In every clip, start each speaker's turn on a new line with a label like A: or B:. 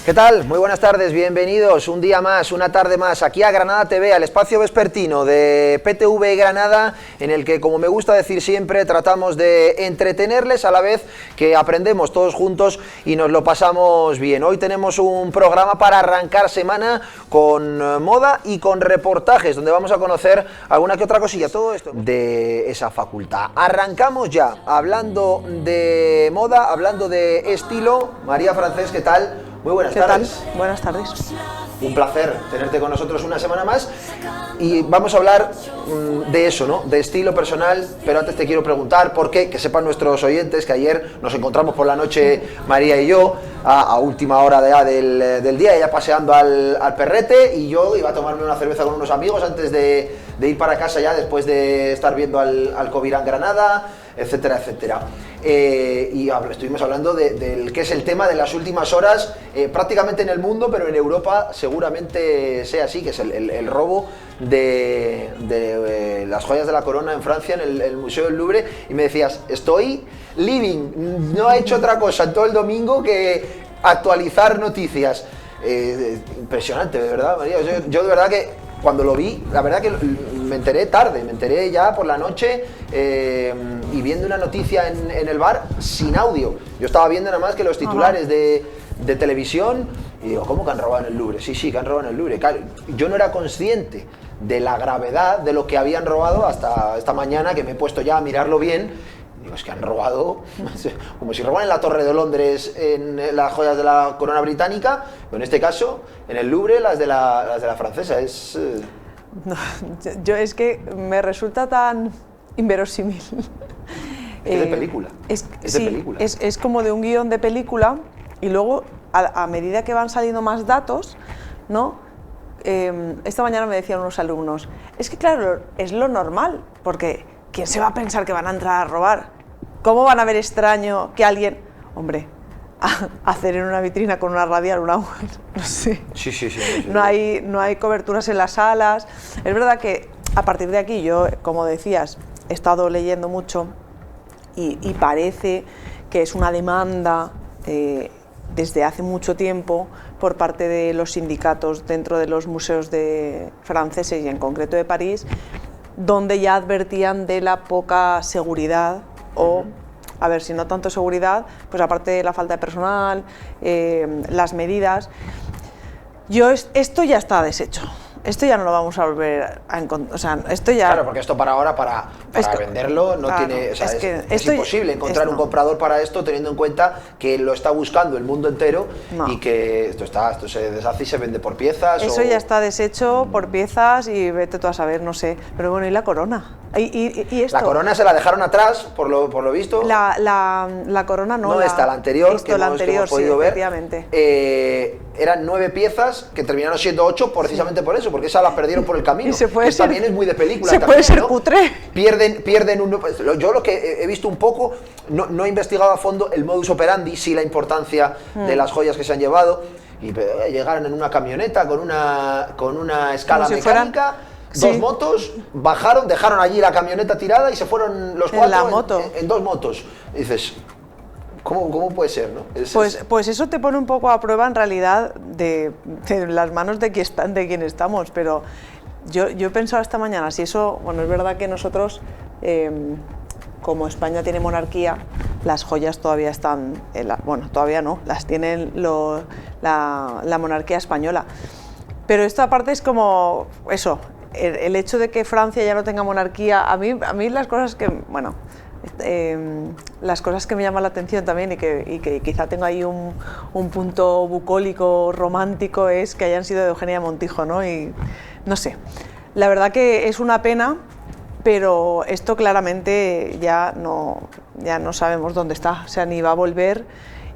A: ¿Qué tal? Muy buenas tardes, bienvenidos un día más, una tarde más, aquí a Granada TV, al espacio vespertino de PTV Granada, en el que, como me gusta decir siempre, tratamos de entretenerles a la vez que aprendemos todos juntos y nos lo pasamos bien. Hoy tenemos un programa para arrancar semana con moda y con reportajes, donde vamos a conocer alguna que otra cosilla, todo esto de esa facultad. Arrancamos ya, hablando de moda, hablando de estilo. María Francés, ¿qué tal? Muy buenas tardes.
B: ¿Qué tal? Buenas tardes.
A: Un placer tenerte con nosotros una semana más y vamos a hablar de eso, ¿no? De estilo personal, pero antes te quiero preguntar por qué, que sepan nuestros oyentes que ayer nos encontramos por la noche María y yo a última hora del día, ella paseando al Perrete y yo iba a tomarme una cerveza con unos amigos antes de ir para casa ya después de estar viendo al Covirán Granada, etcétera, etcétera. Y estuvimos hablando del que es el tema de las últimas horas, prácticamente en el mundo, pero en Europa seguramente sea así, que es el robo de las joyas de la corona en Francia, en el Museo del Louvre, y me decías, estoy living, no he hecho otra cosa en todo el domingo que actualizar noticias. Impresionante, de verdad, María. Yo de verdad que cuando lo vi, la verdad que me enteré tarde, me enteré ya por la noche y viendo una noticia en el bar sin audio. Yo estaba viendo nada más que los titulares de televisión y digo, ¿cómo que han robado en el Louvre? Sí, que han robado en el Louvre. Claro, yo no era consciente de la gravedad de lo que habían robado hasta esta mañana, que me he puesto ya a mirarlo bien. Digo, es que han robado, como si roban en la Torre de Londres en las joyas de la corona británica, pero en este caso, en el Louvre, las de la francesa.
B: No, es que me resulta tan inverosímil.
A: Es de película.
B: Es como de un guión de película y luego, a medida que van saliendo más datos, ¿no? Esta mañana me decían unos alumnos, es que claro, es lo normal, porque ¿quién se va a pensar que van a entrar a robar? ¿Cómo van a ver extraño que alguien... Hombre, hacer en una vitrina con una radial, una... no sé.
A: Sí.
B: No hay coberturas en las salas. Es verdad que a partir de aquí yo, como decías, he estado leyendo mucho y parece que es una demanda desde hace mucho tiempo por parte de los sindicatos dentro de los museos franceses y en concreto de París, donde ya advertían de la poca seguridad o, a ver, si no tanto seguridad, pues aparte de la falta de personal, las medidas. Esto ya está deshecho. Esto ya no lo vamos a volver a encontrar, o sea, esto ya...
A: Claro, porque esto para ahora, para venderlo, no claro, tiene... O sea, es imposible encontrar un comprador para esto, teniendo en cuenta que lo está buscando el mundo entero y que esto se deshace y se vende por piezas.
B: Eso ya está deshecho por piezas y vete tú a saber, no sé. Pero bueno, ¿y la corona? ¿Y esto?
A: La corona se la dejaron atrás, por lo visto.
B: La corona no.
A: No está, la anterior,
B: que hemos podido ver. Efectivamente.
A: Eran 9 piezas que terminaron siendo 8 precisamente por eso, porque esas las perdieron por el camino.
B: Y se puede
A: que
B: ser,
A: también es muy de película.
B: Se
A: también,
B: puede ser
A: ¿no?
B: cutre.
A: Pierden uno. Yo lo que he visto un poco, no he investigado a fondo el modus operandi, sí la importancia de las joyas que se han llevado. Y llegaron en una camioneta con una escala mecánica. Dos motos, bajaron, dejaron allí la camioneta tirada y se fueron los 4 en 2 motos. Y dices, ¿cómo puede ser, no?
B: Pues eso te pone un poco a prueba en realidad de las manos de quien estamos, pero yo he pensado esta mañana, si eso, bueno, es verdad que nosotros, como España tiene monarquía, las joyas todavía están, todavía no, las tiene la monarquía española, pero esta parte es como eso. El hecho de que Francia ya no tenga monarquía, a mí las cosas que, bueno, las cosas que me llaman la atención también y que quizá tengo ahí un punto bucólico, romántico, es que hayan sido de Eugenia Montijo, ¿no? Y no sé, la verdad que es una pena, pero esto claramente ya no sabemos dónde está, o sea, ni va a volver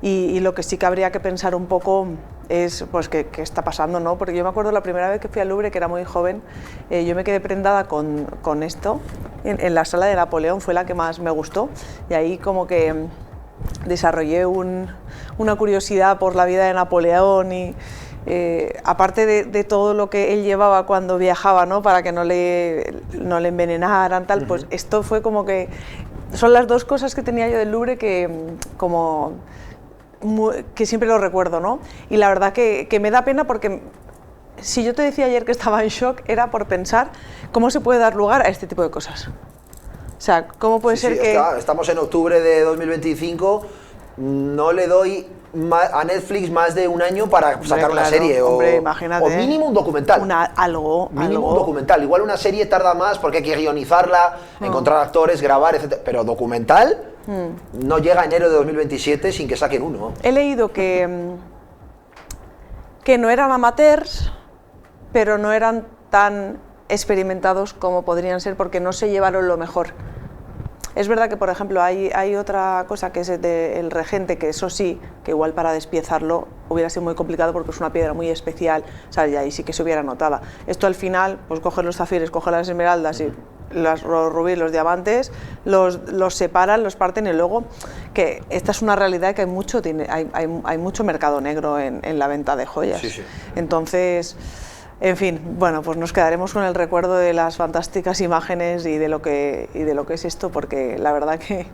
B: y lo que sí que habría que pensar un poco es pues qué está pasando, ¿no? Porque yo me acuerdo la primera vez que fui al Louvre, que era muy joven, yo me quedé prendada con esto en la sala de Napoleón, fue la que más me gustó y ahí como que desarrollé una curiosidad por la vida de Napoleón y aparte de todo lo que él llevaba cuando viajaba, ¿no? Para que no le envenenaran, tal, pues esto fue como que son las dos cosas que tenía yo del Louvre que como que siempre lo recuerdo, ¿no? Y la verdad que me da pena porque si yo te decía ayer que estaba en shock era por pensar cómo se puede dar lugar a este tipo de cosas. O sea, ¿cómo puede ser que...?
A: Estamos en octubre de 2025, no le doy a Netflix más de un año para sacar una serie
B: imagínate,
A: o mínimo un documental.
B: Mínimo
A: un documental. Igual una serie tarda más porque hay que guionizarla, encontrar actores, grabar, etc. Pero documental no llega a enero de 2027 sin que saquen uno.
B: He leído que no eran amateurs, pero no eran tan experimentados como podrían ser porque no se llevaron lo mejor. Es verdad que, por ejemplo, hay otra cosa que es el regente, que eso sí, que igual para despiezarlo hubiera sido muy complicado porque es una piedra muy especial, ¿sabes? Y ahí sí que se hubiera notado. Esto al final, pues coges los zafiros, coges las esmeraldas y los rubíes, los diamantes, los separan, los parten y luego que esta es una realidad que hay mucho mercado negro en la venta de joyas.
A: Sí, sí.
B: Entonces... En fin, bueno, pues nos quedaremos con el recuerdo de las fantásticas imágenes y de lo que es esto, porque la verdad que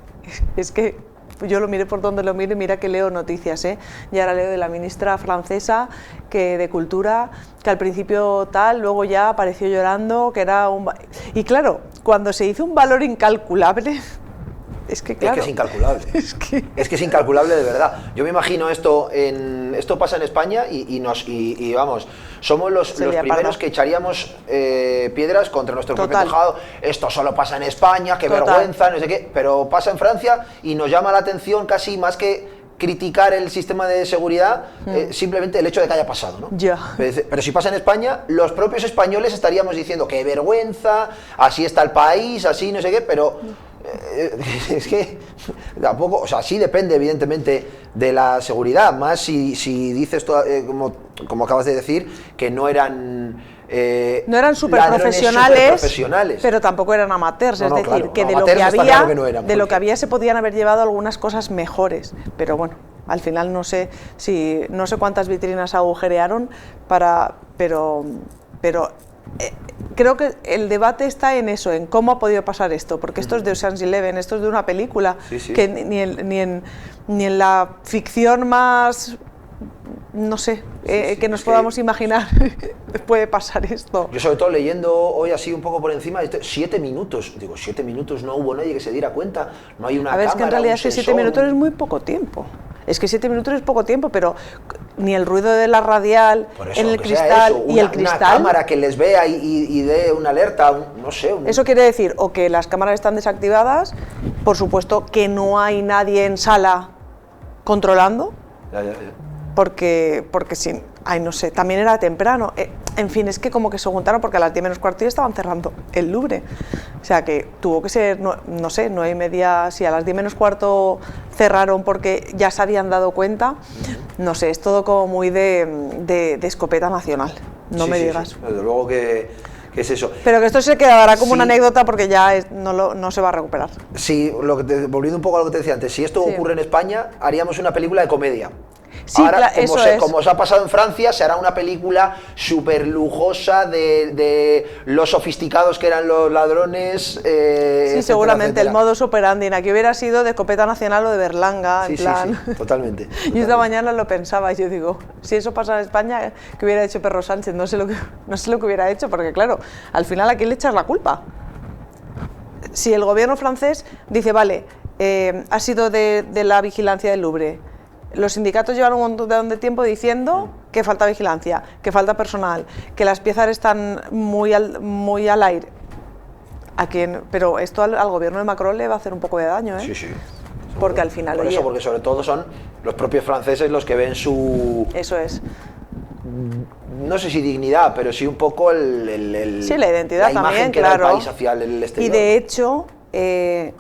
B: es que yo lo miré por donde lo mire, mira que leo noticias, ¿eh? Y ahora leo de la ministra francesa de Cultura, que al principio tal, luego ya apareció llorando, que era un... Y claro, cuando se dice un valor incalculable... Es que, claro,
A: es incalculable. Es que es incalculable de verdad. Yo me imagino esto pasa en España y vamos, somos los primeros que echaríamos piedras contra nuestro propio tejado. Esto solo pasa en España, qué vergüenza, no sé qué, pero pasa en Francia y nos llama la atención casi más que criticar el sistema de seguridad, simplemente el hecho de que haya pasado, ¿no?
B: Ya.
A: Pero si pasa en España, los propios españoles estaríamos diciendo qué vergüenza, así está el país, así no sé qué, pero es que tampoco, o sea, sí depende evidentemente de la seguridad, más si dices como acabas de decir, que no eran
B: súper profesionales, pero tampoco eran amateurs, es decir, claro, que de lo que había se podían haber llevado algunas cosas mejores, pero bueno, al final no sé cuántas vitrinas agujerearon pero creo que el debate está en eso, en cómo ha podido pasar esto, porque esto es de Ocean's 11, esto es de una película, que ni en la ficción más, no sé, que nos podamos imaginar puede pasar esto.
A: Yo sobre todo leyendo hoy así un poco por encima, 7 minutos, digo, 7 minutos no hubo nadie que se diera cuenta, no hay una cámara,
B: es que en realidad 7 minutos es muy poco tiempo. Es que 7 minutos es poco tiempo, pero ni el ruido de la radial en el cristal y el cristal...
A: Una cámara que les vea y dé una alerta, no sé...
B: Eso quiere decir o que las cámaras están desactivadas, por supuesto que no hay nadie en sala controlando, porque sí, no sé, también era temprano. En fin, es que como que se juntaron porque a las 10 menos cuarto ya estaban cerrando el Louvre. O sea que tuvo que ser, no sé, 9:30, si a las 10 menos cuarto cerraron porque ya se habían dado cuenta, no sé, es todo como muy de escopeta nacional, no me digas.
A: Sí. Desde luego que es eso.
B: Pero que esto se quedará como una anécdota porque ya no se va a recuperar.
A: Sí, volviendo un poco a lo que te decía antes, si esto ocurre en España, haríamos una película de comedia.
B: Sí,
A: ahora, como os ha pasado en Francia, se hará una película súper lujosa de los sofisticados que eran los ladrones.
B: Sí, etcétera, seguramente, etcétera. El modus operandi. Aquí hubiera sido de escopeta nacional o de Berlanga, en plan.
A: Sí, totalmente.
B: Yo esta mañana lo pensaba y yo digo, si eso pasa en España, ¿qué hubiera hecho Pedro Sánchez? No sé lo que hubiera hecho, porque claro, al final ¿a quién le echas la culpa? Si el gobierno francés dice, vale, ha sido de la vigilancia del Louvre, los sindicatos llevan un montón de tiempo diciendo que falta vigilancia, que falta personal, que las piezas están muy al aire. Pero esto al gobierno de Macron le va a hacer un poco de daño, ¿eh?
A: Sí.
B: Porque al final...
A: Por eso, porque sobre todo son los propios franceses los que ven su...
B: Eso es.
A: No sé si dignidad, pero sí un poco
B: sí, la identidad
A: la
B: también,
A: que
B: claro.
A: Da el país hacia el exterior.
B: Y de hecho...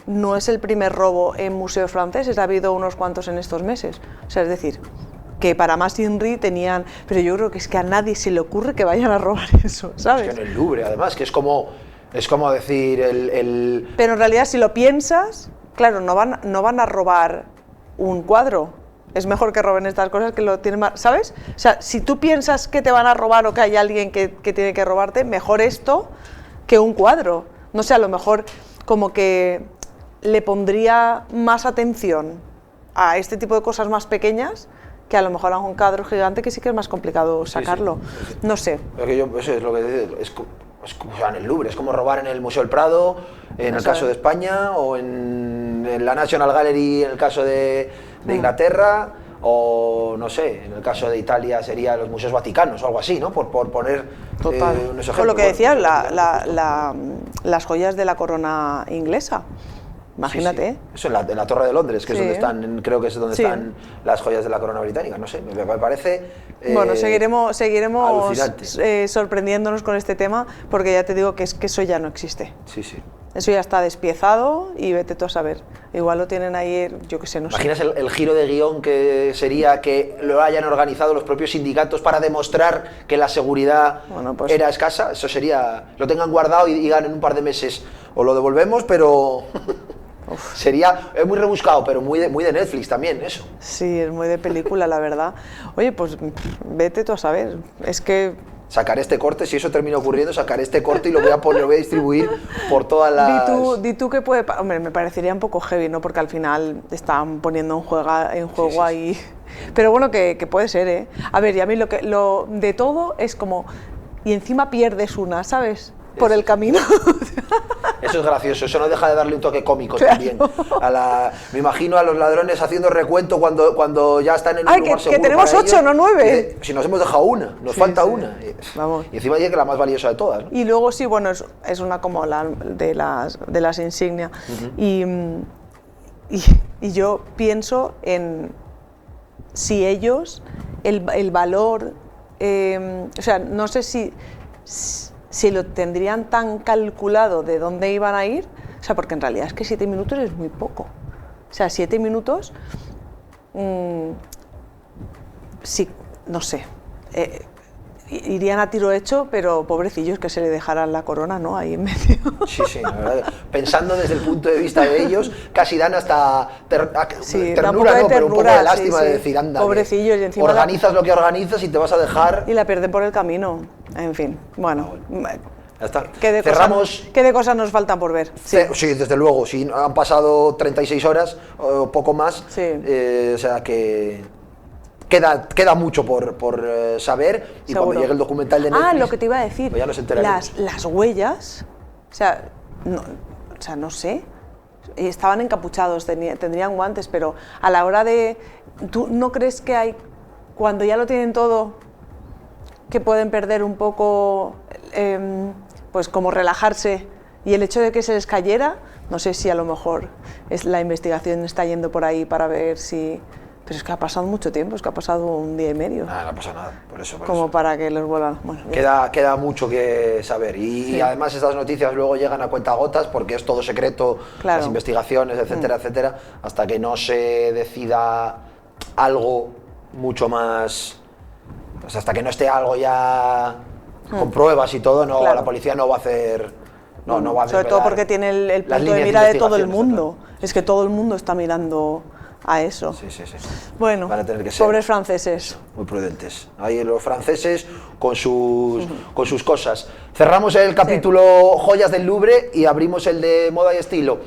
B: no es el primer robo en museos franceses, ha habido unos cuantos en estos meses. O sea, es decir, que para más Inri tenían... Pero yo creo que es que a nadie se le ocurre que vayan a robar eso, ¿sabes?
A: Es que en el Louvre, además, que es como decir
B: Pero en realidad, si lo piensas, claro, no van a robar un cuadro. Es mejor que roben estas cosas que lo tienen más... ¿Sabes? O sea, si tú piensas que te van a robar o que hay alguien que tiene que robarte, mejor esto que un cuadro. No sé, a lo mejor... como que le pondría más atención a este tipo de cosas más pequeñas que a lo mejor a un cuadro gigante que sí que es más complicado sacarlo.
A: Sí.
B: No sé.
A: Eso es lo que digo, es como en el Louvre, es como robar en el Museo del Prado, en el caso de España, o en la National Gallery en el caso de Inglaterra, o no sé, en el caso de Italia sería los museos vaticanos o algo así, ¿no? Por poner unos ejemplos.
B: O lo que decías, las joyas de la corona inglesa. Imagínate.
A: Sí. Eso en la Torre de Londres, que es donde están, creo que es donde están las joyas de la corona británica, no sé, me parece
B: bueno, seguiremos
A: alucinante.
B: Sorprendiéndonos con este tema, porque ya te digo que eso ya no existe.
A: Sí.
B: Eso ya está despiezado y vete tú a saber. Igual lo tienen ahí, yo qué sé, no sé.
A: ¿Imaginas el giro de guión que sería que lo hayan organizado los propios sindicatos para demostrar que la seguridad era escasa? Eso sería, lo tengan guardado y digan en un par de meses, o lo devolvemos, pero... Sería muy rebuscado, pero muy de Netflix también, eso.
B: Sí, es muy de película, la verdad. Oye, pues vete tú a saber. Es que...
A: Sacaré este corte, si eso termina ocurriendo, sacaré este corte y lo voy a distribuir por todas las...
B: Di tú que puede... Hombre, me parecería un poco heavy, ¿no? Porque al final están poniendo en juego ahí... Pero bueno, que puede ser, ¿eh? A ver, y a mí lo de todo es como... Y encima pierdes una, ¿sabes? Por el camino.
A: Eso es gracioso, eso no deja de darle un toque cómico también. Me imagino a los ladrones haciendo recuento cuando ya están en un lugar seguro.
B: Que tenemos 8, no 9.
A: Si nos hemos dejado una, nos falta una.
B: Vamos.
A: Y encima dice que la más valiosa de todas, ¿no?
B: Y luego sí, bueno, es una como de las insignias. Y yo pienso en si ellos, el valor, o sea, no sé si lo tendrían tan calculado de dónde iban a ir, o sea, porque en realidad es que 7 minutos es muy poco. O sea, 7 minutos, sí, no sé, irían a tiro hecho, pero pobrecillos que se le dejaran la corona, ¿no? Ahí en medio.
A: Sí, la verdad. Pensando desde el punto de vista de ellos, casi dan hasta ternura, ¿no? Pero un poco de lástima de decir, anda,
B: pobrecillos, y encima
A: organizas lo que organizas y te vas a dejar...
B: Y la pierden por el camino, en fin, bueno.
A: Ya está.
B: Cerramos. ¿Qué de cosas nos faltan por ver?
A: Sí, desde luego, sí, han pasado 36 horas o poco más, o sea que... Queda mucho por saber y cuando llegue el documental de Netflix...
B: lo que te iba a decir,
A: pues ya nos enteraremos.
B: Las huellas, o sea, no sé, estaban encapuchados, tendrían guantes, pero a la hora de... ¿Tú no crees que hay, cuando ya lo tienen todo, que pueden perder un poco, pues como relajarse, y el hecho de que se les cayera, no sé si a lo mejor la investigación está yendo por ahí para ver si... Pero es que ha pasado mucho tiempo, es que ha pasado un día y medio.
A: No ha pasado nada, por eso.
B: Para que los vuelvan. Bueno,
A: queda mucho que saber y además estas noticias luego llegan a cuentagotas porque es todo secreto, las investigaciones, etcétera, etcétera, hasta que no se decida algo mucho más, pues hasta que no esté algo ya con pruebas y todo, la policía no va a hacer... No va a
B: sobre todo porque tiene el punto de mira de todo el mundo. Es que todo el mundo está mirando a eso.
A: Sí.
B: Bueno,
A: van a tener que ser
B: pobres franceses.
A: Muy prudentes. Ahí los franceses con sus cosas. Cerramos el capítulo Joyas del Louvre y abrimos el de moda y estilo.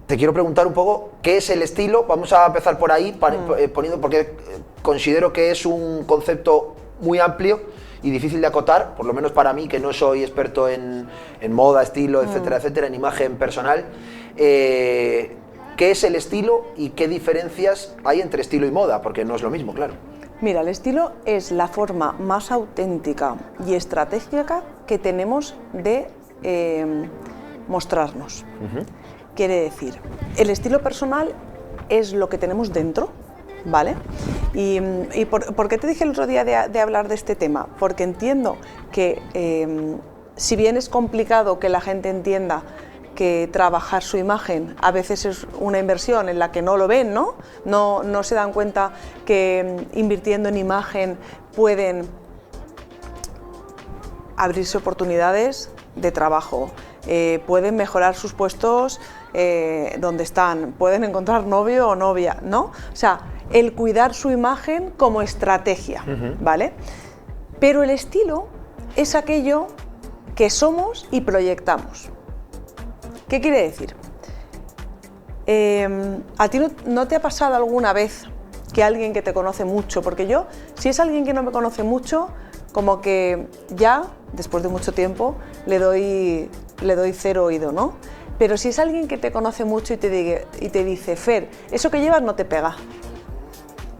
A: Te quiero preguntar un poco qué es el estilo. Vamos a empezar por ahí, porque considero que es un concepto muy amplio y difícil de acotar, por lo menos para mí, que no soy experto en moda, estilo, etcétera, en imagen personal. ¿Qué es el estilo y qué diferencias hay entre estilo y moda? Porque no es lo mismo, claro.
B: Mira, el estilo es la forma más auténtica y estratégica que tenemos de mostrarnos. Quiere decir, el estilo personal es lo que tenemos dentro, ¿vale? ¿Y por qué te dije el otro día de hablar de este tema? Porque entiendo que, si bien es complicado que la gente entienda que trabajar su imagen a veces es una inversión en la que no lo ven, ¿no? No se dan cuenta que invirtiendo en imagen pueden abrirse oportunidades de trabajo, pueden mejorar sus puestos donde están, pueden encontrar novio o novia, ¿no? O sea, el cuidar su imagen como estrategia, ¿vale? Pero el estilo es aquello que somos y proyectamos. ¿Qué quiere decir? ¿A ti no te ha pasado alguna vez que alguien que te conoce mucho? Porque yo, si es alguien que no me conoce mucho, como que ya, después de mucho tiempo, le doy cero oído, ¿no? Pero si es alguien que te conoce mucho y te dice, Fer, eso que llevas no te pega,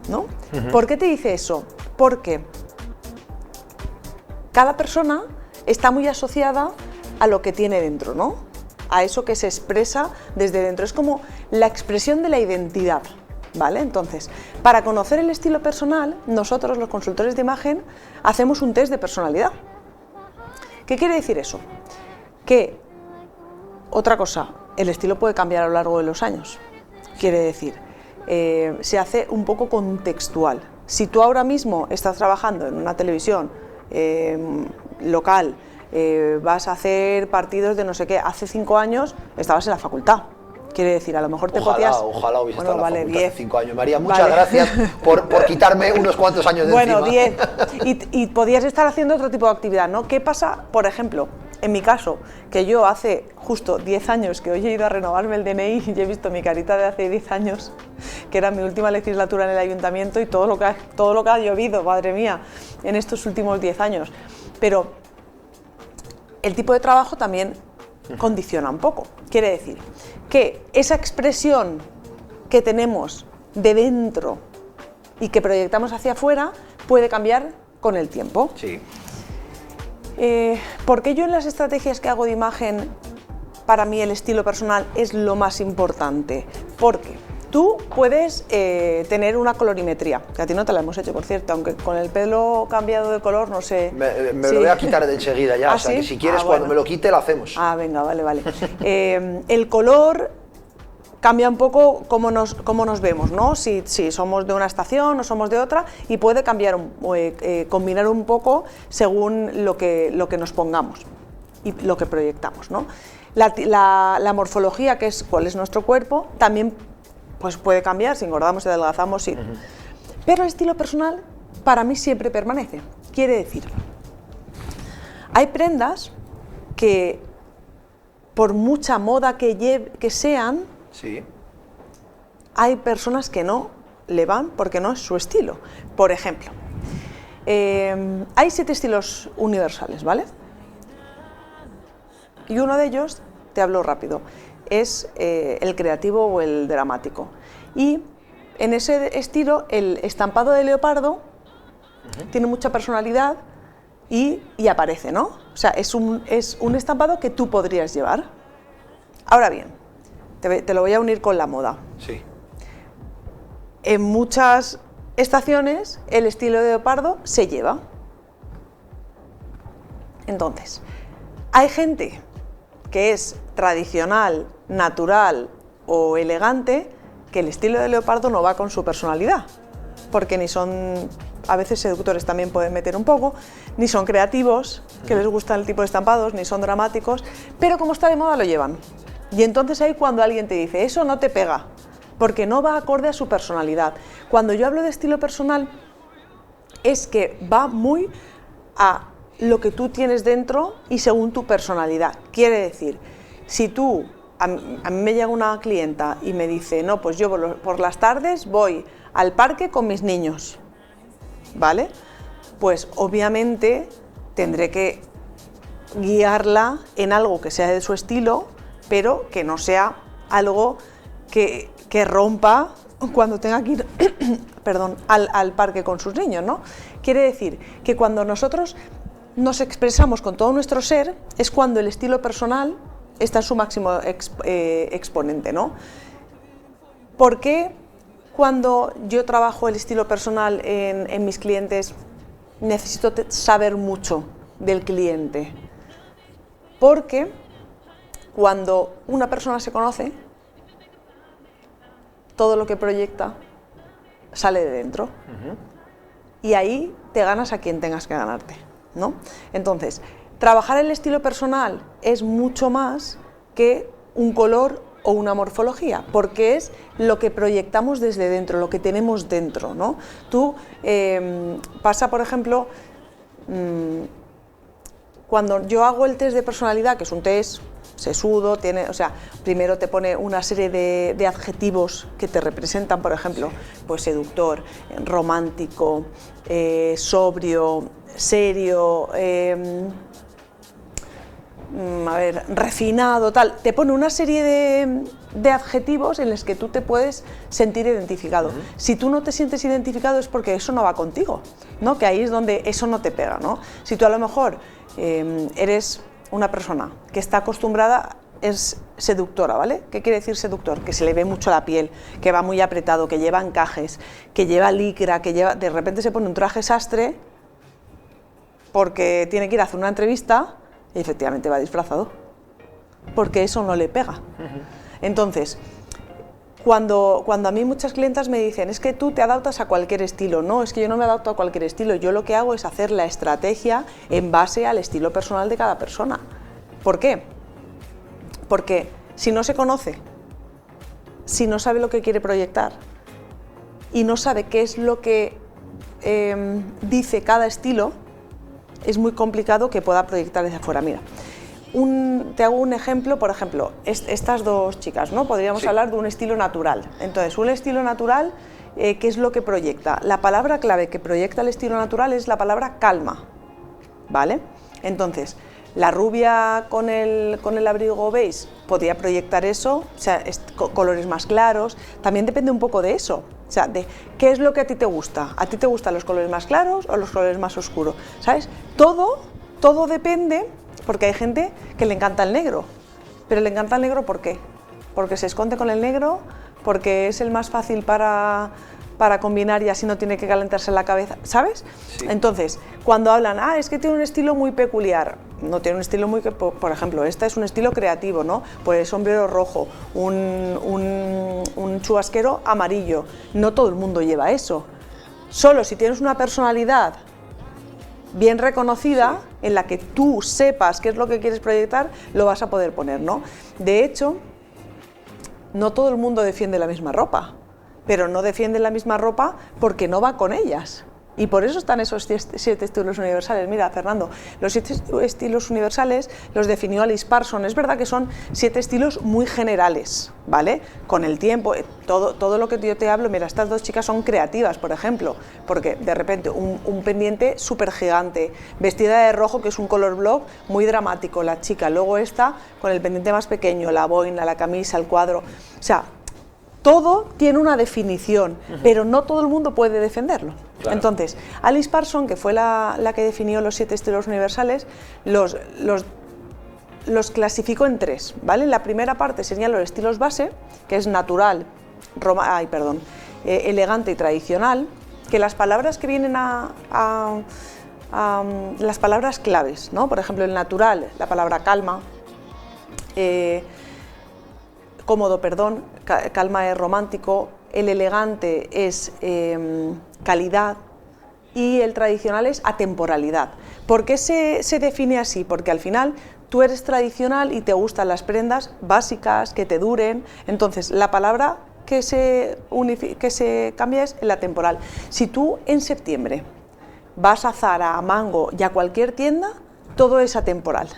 B: ¿no? ¿Por qué te dice eso? Porque cada persona está muy asociada a lo que tiene dentro, ¿no? A eso que se expresa desde dentro. Es como la expresión de la identidad, ¿vale? Entonces, para conocer el estilo personal, nosotros, los consultores de imagen, hacemos un test de personalidad. ¿Qué quiere decir eso? Que, otra cosa, el estilo puede cambiar a lo largo de los años. Quiere decir, se hace un poco contextual. Si tú ahora mismo estás trabajando en una televisión local, vas a hacer partidos de no sé qué, hace 5 años estabas en la facultad. Quiere decir, a lo mejor te podías...
A: Ojalá hubiese estado en la facultad hace 5 años. María, muchas gracias por quitarme unos cuantos años de encima.
B: Bueno, 10. Y podías estar haciendo otro tipo de actividad, ¿no? ¿Qué pasa, por ejemplo, en mi caso, que yo hace justo 10 años que hoy he ido a renovarme el DNI y he visto mi carita de hace 10 años, que era mi última legislatura en el ayuntamiento, y todo lo que ha llovido, madre mía, en estos últimos 10 años. Pero el tipo de trabajo también condiciona un poco. Quiere decir que esa expresión que tenemos de dentro y que proyectamos hacia afuera puede cambiar con el tiempo.
A: Sí.
B: ¿Por qué yo en las estrategias que hago de imagen, para mí el estilo personal es lo más importante? Porque tú puedes tener una colorimetría, que a ti no te la hemos hecho, por cierto, aunque con el pelo cambiado de color, no sé...
A: Me lo voy a quitar de enseguida ya, o sea,
B: ¿sí?
A: que si quieres cuando me lo quite lo hacemos.
B: Venga, vale. El color cambia un poco cómo nos vemos, ¿no? Si somos de una estación o somos de otra, y puede cambiar, combinar un poco según lo que nos pongamos y lo que proyectamos, ¿no? La morfología, que es cuál es nuestro cuerpo, también pues puede cambiar si engordamos, si adelgazamos, sí. Pero el estilo personal para mí siempre permanece. Quiere decir, hay prendas que por mucha moda que sean,
A: sí,
B: hay personas que no le van porque no es su estilo. Por ejemplo, hay 7 estilos universales, ¿vale? Y uno de ellos, te hablo rápido, es el creativo o el dramático. Y en ese estilo, el estampado de leopardo tiene mucha personalidad y aparece, ¿no? O sea, es un estampado que tú podrías llevar. Ahora bien, te lo voy a unir con la moda.
A: Sí.
B: En muchas estaciones el estilo de leopardo se lleva. Entonces, hay gente que es tradicional, natural o elegante, que el estilo de leopardo no va con su personalidad, porque ni son, a veces seductores también pueden meter un poco, ni son creativos, que les gusta el tipo de estampados, ni son dramáticos, pero como está de moda lo llevan. Y entonces ahí cuando alguien te dice, eso no te pega, porque no va acorde a su personalidad. Cuando yo hablo de estilo personal, es que va muy a lo que tú tienes dentro y según tu personalidad. Quiere decir, si tú, a mí me llega una clienta y me dice, no, pues yo por las tardes voy al parque con mis niños, ¿vale? Pues obviamente tendré que guiarla en algo que sea de su estilo, pero que no sea algo que rompa cuando tenga que ir perdón, al parque con sus niños, ¿no? Quiere decir que cuando nosotros nos expresamos con todo nuestro ser, es cuando el estilo personal está en su máximo exponente, ¿no? ¿Por qué cuando yo trabajo el estilo personal en mis clientes necesito saber mucho del cliente? Porque cuando una persona se conoce, todo lo que proyecta sale de dentro. Y ahí te ganas a quien tengas que ganarte, ¿no? Entonces, trabajar el estilo personal es mucho más que un color o una morfología, porque es lo que proyectamos desde dentro, lo que tenemos dentro, ¿no? Tú pasa, por ejemplo, cuando yo hago el test de personalidad, que es un test sesudo, o sea, primero te pone una serie de adjetivos que te representan, por ejemplo, pues seductor, romántico, sobrio, serio, refinado, tal. Te pone una serie de adjetivos en los que tú te puedes sentir identificado. Si tú no te sientes identificado es porque eso no va contigo, ¿no? Que ahí es donde eso no te pega, ¿no? Si tú a lo mejor eres una persona que está acostumbrada, es seductora, ¿vale? ¿Qué quiere decir seductor? Que se le ve mucho la piel, que va muy apretado, que lleva encajes, que lleva licra, de repente se pone un traje sastre porque tiene que ir a hacer una entrevista y efectivamente va disfrazado, porque eso no le pega. Entonces, cuando a mí muchas clientas me dicen, es que tú te adaptas a cualquier estilo, no, es que yo no me adapto a cualquier estilo, yo lo que hago es hacer la estrategia en base al estilo personal de cada persona. ¿Por qué? Porque si no se conoce, si no sabe lo que quiere proyectar y no sabe qué es lo que dice cada estilo, es muy complicado que pueda proyectar desde afuera. Mira, te hago un ejemplo, por ejemplo, estas dos chicas, ¿no? Podríamos hablar de un estilo natural. Entonces, un estilo natural, ¿qué es lo que proyecta? La palabra clave que proyecta el estilo natural es la palabra calma, ¿vale? Entonces, la rubia con el abrigo beige podría proyectar eso, o sea, colores más claros, también depende un poco de eso. O sea, de qué es lo que a ti te gusta. ¿A ti te gustan los colores más claros o los colores más oscuros? ¿Sabes? Todo depende, porque hay gente que le encanta el negro. Pero le encanta el negro ¿por qué? Porque se esconde con el negro, porque es el más fácil para combinar y así no tiene que calentarse la cabeza, ¿sabes? Sí. Entonces, cuando hablan, es que tiene un estilo muy peculiar, no tiene un estilo muy... Por ejemplo, este es un estilo creativo, ¿no? Pues sombrero rojo, un chubasquero amarillo, no todo el mundo lleva eso. Solo si tienes una personalidad bien reconocida, en la que tú sepas qué es lo que quieres proyectar, lo vas a poder poner, ¿no? De hecho, no todo el mundo defiende la misma ropa, pero no defienden la misma ropa porque no va con ellas. Y por eso están esos 7 estilos universales. Mira, Fernando, los 7 estilos universales los definió Alice Parsons. Es verdad que son 7 estilos muy generales, ¿vale? Con el tiempo, todo lo que yo te hablo, mira, estas dos chicas son creativas, por ejemplo, porque de repente un pendiente súper gigante, vestida de rojo, que es un color block muy dramático, la chica. Luego esta con el pendiente más pequeño, la boina, la camisa, el cuadro. O sea, todo tiene una definición, pero no todo el mundo puede defenderlo. Claro. Entonces, Alice Parsons, que fue la que definió los 7 estilos universales, los clasificó en 3, ¿vale? La primera parte serían los estilos base, que es natural, elegante y tradicional, que las palabras que vienen las palabras claves, ¿no? Por ejemplo, el natural, la palabra calma, cómodo, calma es romántico, el elegante es calidad y el tradicional es atemporalidad. ¿Por qué se define así? Porque al final tú eres tradicional y te gustan las prendas básicas, que te duren, entonces la palabra que se cambia es el atemporal. Si tú en septiembre vas a Zara, a Mango y a cualquier tienda, todo es atemporal.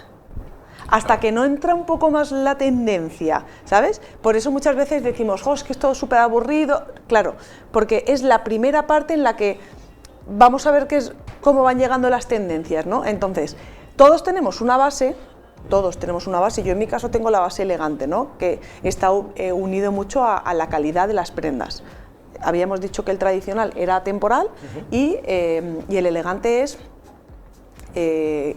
B: Hasta que no entra un poco más la tendencia, ¿sabes? Por eso muchas veces decimos, es que es todo súper aburrido. Claro, porque es la primera parte en la que vamos a ver cómo van llegando las tendencias, ¿no? Entonces, todos tenemos una base, yo en mi caso tengo la base elegante, ¿no? Que está unido mucho a la calidad de las prendas. Habíamos dicho que el tradicional era atemporal y el elegante es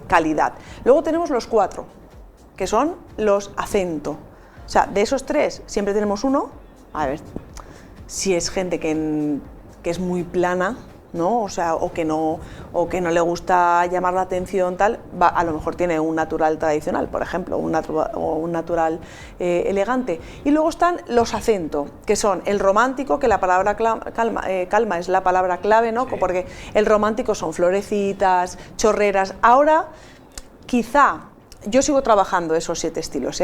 B: calidad. Luego tenemos los 4. Que son los acento. O sea, de esos 3 siempre tenemos uno. A ver, si es gente que es muy plana, ¿no? O sea, o que no le gusta llamar la atención, tal, a lo mejor tiene un natural tradicional, por ejemplo, un natural elegante. Y luego están los acento, que son el romántico, que la palabra calma es la palabra clave, ¿no? Sí. Porque el romántico son florecitas, chorreras. Ahora, quizá, yo sigo trabajando esos 7 estilos,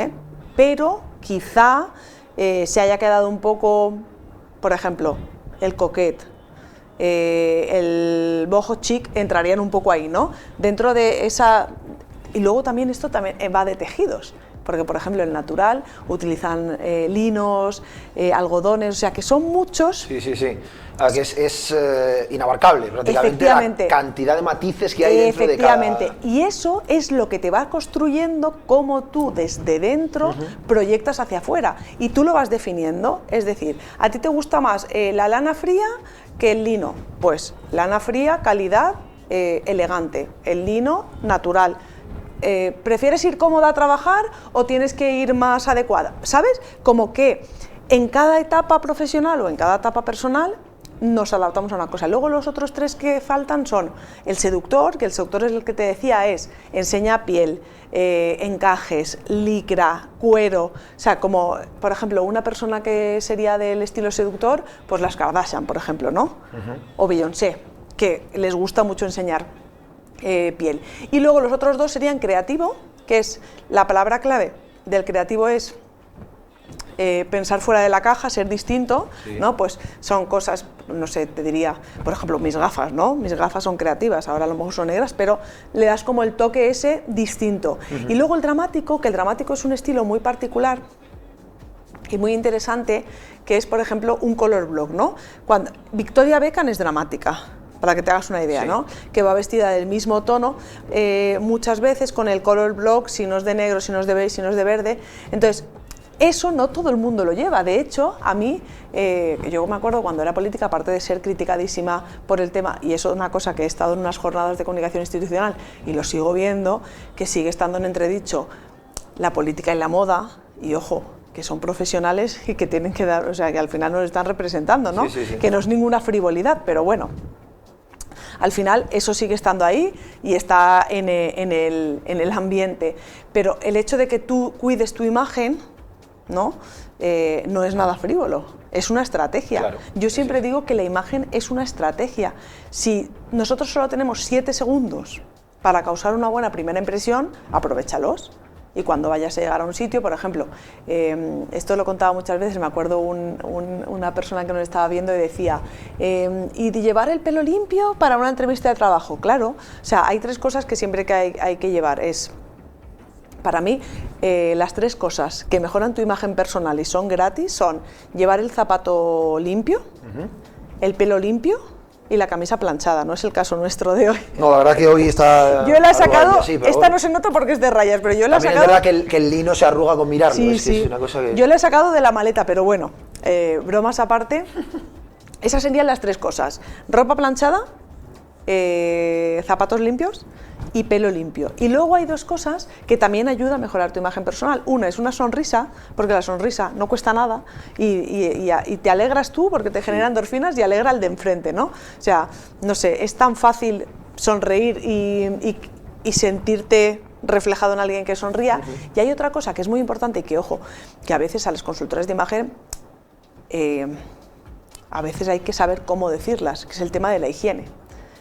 B: pero quizá se haya quedado un poco, por ejemplo, el coquette, el boho chic entrarían un poco ahí, ¿no? Dentro de esa... Y luego también esto también va de tejidos. porque por ejemplo el natural utilizan linos, algodones, o sea que son muchos.
A: Sí, sí, sí. Que es inabarcable prácticamente la cantidad de matices que hay dentro de cada...
B: Efectivamente, y eso es lo que te va construyendo cómo tú desde dentro proyectas hacia afuera y tú lo vas definiendo, es decir, ¿a ti te gusta más la lana fría que el lino? Pues lana fría, calidad, elegante, el lino, natural. ¿Prefieres ir cómoda a trabajar o tienes que ir más adecuada? ¿Sabes? Como que en cada etapa profesional o en cada etapa personal nos adaptamos a una cosa. Luego los otros tres que faltan son el seductor, que el seductor es el que te decía, enseña piel, encajes, licra, cuero, o sea, como por ejemplo una persona que sería del estilo seductor, pues las Kardashian, por ejemplo, ¿no? O Beyoncé, que les gusta mucho enseñar piel. Y luego los otros dos serían creativo, que es la palabra clave del creativo es pensar fuera de la caja, ser distinto, sí. ¿No? Pues son cosas, no sé, te diría, por ejemplo, mis gafas, ¿no? Mis gafas son creativas, ahora a lo mejor son negras, pero le das como el toque ese distinto. Y luego el dramático, que el dramático es un estilo muy particular y muy interesante, que es, por ejemplo, un color block, ¿no? Cuando Victoria Beckham es dramática, para que te hagas una idea, sí. ¿No? Que va vestida del mismo tono, muchas veces con el color block, si no es de negro, si no es de beige, si no es de verde. Entonces, eso no todo el mundo lo lleva. De hecho, a mí, yo me acuerdo cuando era política, aparte de ser criticadísima por el tema, y eso es una cosa que he estado en unas jornadas de comunicación institucional y lo sigo viendo, que sigue estando en entredicho la política y la moda, y ojo, que son profesionales y que tienen que dar, o sea, que al final nos están representando, ¿no? Sí, sí, sí. Que no es ninguna frivolidad, pero bueno. Al final eso sigue estando ahí y está en el ambiente, pero el hecho de que tú cuides tu imagen, ¿no? No es nada frívolo, es una estrategia. Claro, yo siempre digo que la imagen es una estrategia. Si nosotros solo tenemos 7 segundos para causar una buena primera impresión, aprovéchalos. Y cuando vayas a llegar a un sitio, por ejemplo, esto lo he contado muchas veces, me acuerdo una persona que nos estaba viendo y decía, ¿y de llevar el pelo limpio para una entrevista de trabajo? Claro, o sea, hay 3 cosas que siempre que hay que llevar. Para mí, las 3 cosas que mejoran tu imagen personal y son gratis son llevar el zapato limpio, el pelo limpio y la camisa planchada. No es el caso nuestro de hoy.
A: No, la verdad que hoy está...
B: Yo la he sacado, así, esta bueno. No se nota porque es de rayas, pero yo la he sacado...
A: Es verdad que el lino se arruga con mirarlo, sí, es que sí. Es una cosa que...
B: Yo la he sacado de la maleta, pero bueno, bromas aparte, esas serían las 3 cosas. Ropa planchada, zapatos limpios y pelo limpio. Y luego hay 2 cosas que también ayudan a mejorar tu imagen personal. Una es una sonrisa, porque la sonrisa no cuesta nada y te alegras tú porque te genera endorfinas y alegra al de enfrente, ¿no? O sea, no sé, es tan fácil sonreír y sentirte reflejado en alguien que sonría. Y hay otra cosa que es muy importante y que, ojo, que a veces a los consultores de imagen a veces hay que saber cómo decirlas, que es el tema de la higiene.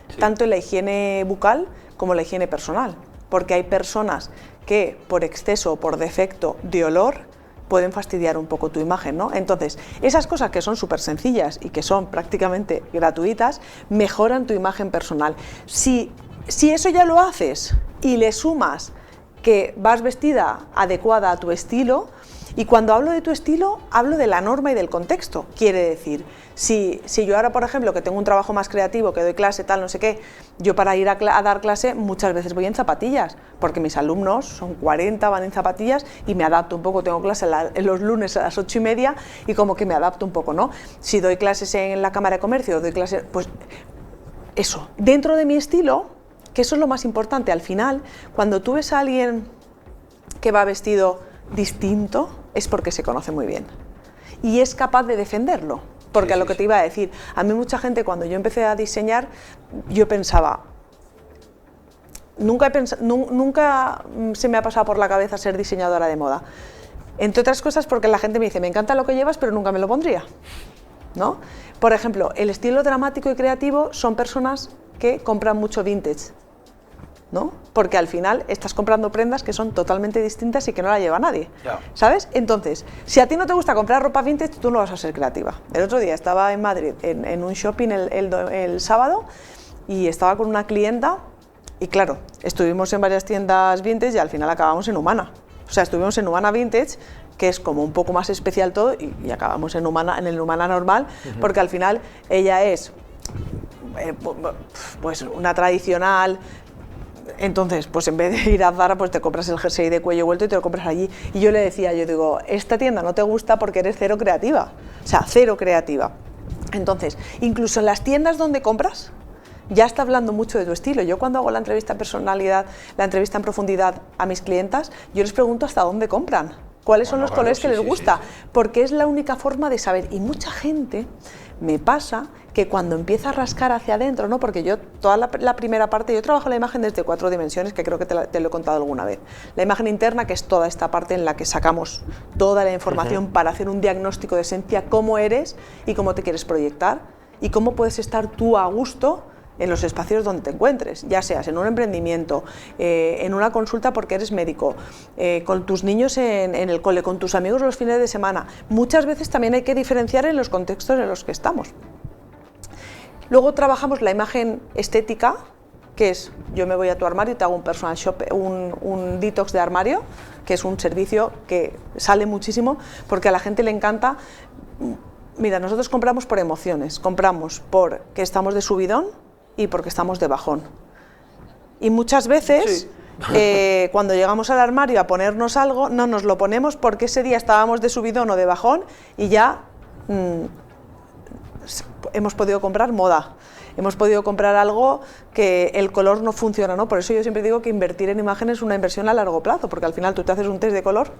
B: Sí. Tanto en la higiene bucal como la higiene personal, porque hay personas que por exceso o por defecto de olor pueden fastidiar un poco tu imagen, ¿no? Entonces, esas cosas que son súper sencillas y que son prácticamente gratuitas, mejoran tu imagen personal. Si eso ya lo haces y le sumas que vas vestida adecuada a tu estilo, y cuando hablo de tu estilo, hablo de la norma y del contexto. Quiere decir, si yo ahora, por ejemplo, que tengo un trabajo más creativo, que doy clase, tal, no sé qué, yo para ir a dar clase muchas veces voy en zapatillas, porque mis alumnos son 40, van en zapatillas y me adapto un poco. Tengo clase los lunes a las 8:30 y como que me adapto un poco, ¿no? Si doy clases en la Cámara de Comercio, doy clases, pues eso, dentro de mi estilo, que eso es lo más importante. Al final, cuando tú ves a alguien que va vestido distinto, es porque se conoce muy bien y es capaz de defenderlo, porque sí, a lo que te iba a decir, a mí mucha gente cuando yo empecé a diseñar, yo pensaba, nunca se me ha pasado por la cabeza ser diseñadora de moda, entre otras cosas porque la gente me dice, me encanta lo que llevas, pero nunca me lo pondría, ¿no? Por ejemplo, el estilo dramático y creativo son personas que compran mucho vintage, ¿no? Porque al final estás comprando prendas que son totalmente distintas y que no la lleva nadie, ¿sabes? Entonces, si a ti no te gusta comprar ropa vintage, tú no vas a ser creativa. El otro día estaba en Madrid en un shopping el sábado y estaba con una clienta y claro, estuvimos en varias tiendas vintage y al final acabamos en Humana. O sea, estuvimos en Humana Vintage, que es como un poco más especial todo, y acabamos en el Humana normal, porque al final ella es pues una tradicional. Entonces, pues en vez de ir a Zara, pues te compras el jersey de cuello vuelto y te lo compras allí. Y yo le decía, yo digo, esta tienda no te gusta porque eres cero creativa. O sea, cero creativa. Entonces, incluso en las tiendas donde compras, ya está hablando mucho de tu estilo. Yo cuando hago la entrevista en personalidad, la entrevista en profundidad a mis clientas, yo les pregunto hasta dónde compran, cuáles son los colores que les gusta, porque es la única forma de saber. Y mucha gente me pasa que cuando empieza a rascar hacia adentro, ¿no? Porque yo toda la primera parte, yo trabajo la imagen desde 4 dimensiones, que creo que te lo he contado alguna vez. La imagen interna, que es toda esta parte en la que sacamos toda la información para hacer un diagnóstico de esencia, cómo eres y cómo te quieres proyectar y cómo puedes estar tú a gusto en los espacios donde te encuentres, ya seas en un emprendimiento, en una consulta porque eres médico, con tus niños en el cole, con tus amigos los fines de semana. Muchas veces también hay que diferenciar en los contextos en los que estamos. Luego trabajamos la imagen estética, que es, yo me voy a tu armario y te hago un personal shop, un detox de armario, que es un servicio que sale muchísimo porque a la gente le encanta. Mira, nosotros compramos por emociones, compramos porque estamos de subidón y porque estamos de bajón. Y muchas veces, cuando llegamos al armario a ponernos algo, no nos lo ponemos porque ese día estábamos de subidón o de bajón y ya hemos podido comprar moda. Hemos podido comprar algo que el color no funciona, ¿no? Por eso yo siempre digo que invertir en imagen es una inversión a largo plazo, porque al final tú te haces un test de color,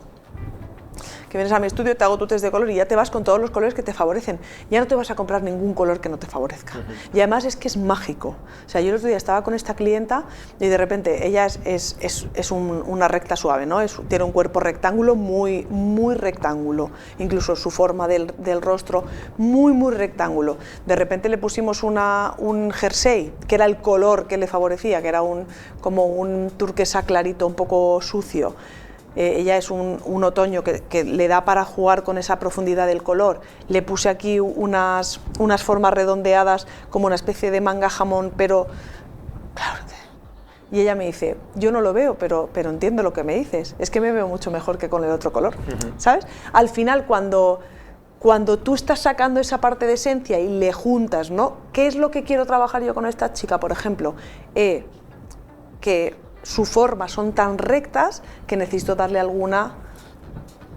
B: que vienes a mi estudio, te hago tu test de color y ya te vas con todos los colores que te favorecen. Ya no te vas a comprar ningún color que no te favorezca. Y además es que es mágico. O sea, yo el otro día estaba con esta clienta y de repente ella es una recta suave, ¿no? Tiene un cuerpo rectángulo, muy rectángulo. Incluso su forma del rostro, muy rectángulo. De repente le pusimos un jersey, que era el color que le favorecía, que era como un turquesa clarito, un poco sucio. Ella es un otoño que le da para jugar con esa profundidad del color. Le puse aquí unas formas redondeadas como una especie de manga jamón, pero claro. Y ella me dice, yo no lo veo, pero entiendo lo que me dices. Es que me veo mucho mejor que con el otro color, ¿sabes? Al final, cuando tú estás sacando esa parte de esencia y le juntas, ¿no? ¿Qué es lo que quiero trabajar yo con esta chica, por ejemplo? Que su forma son tan rectas que necesito darle alguna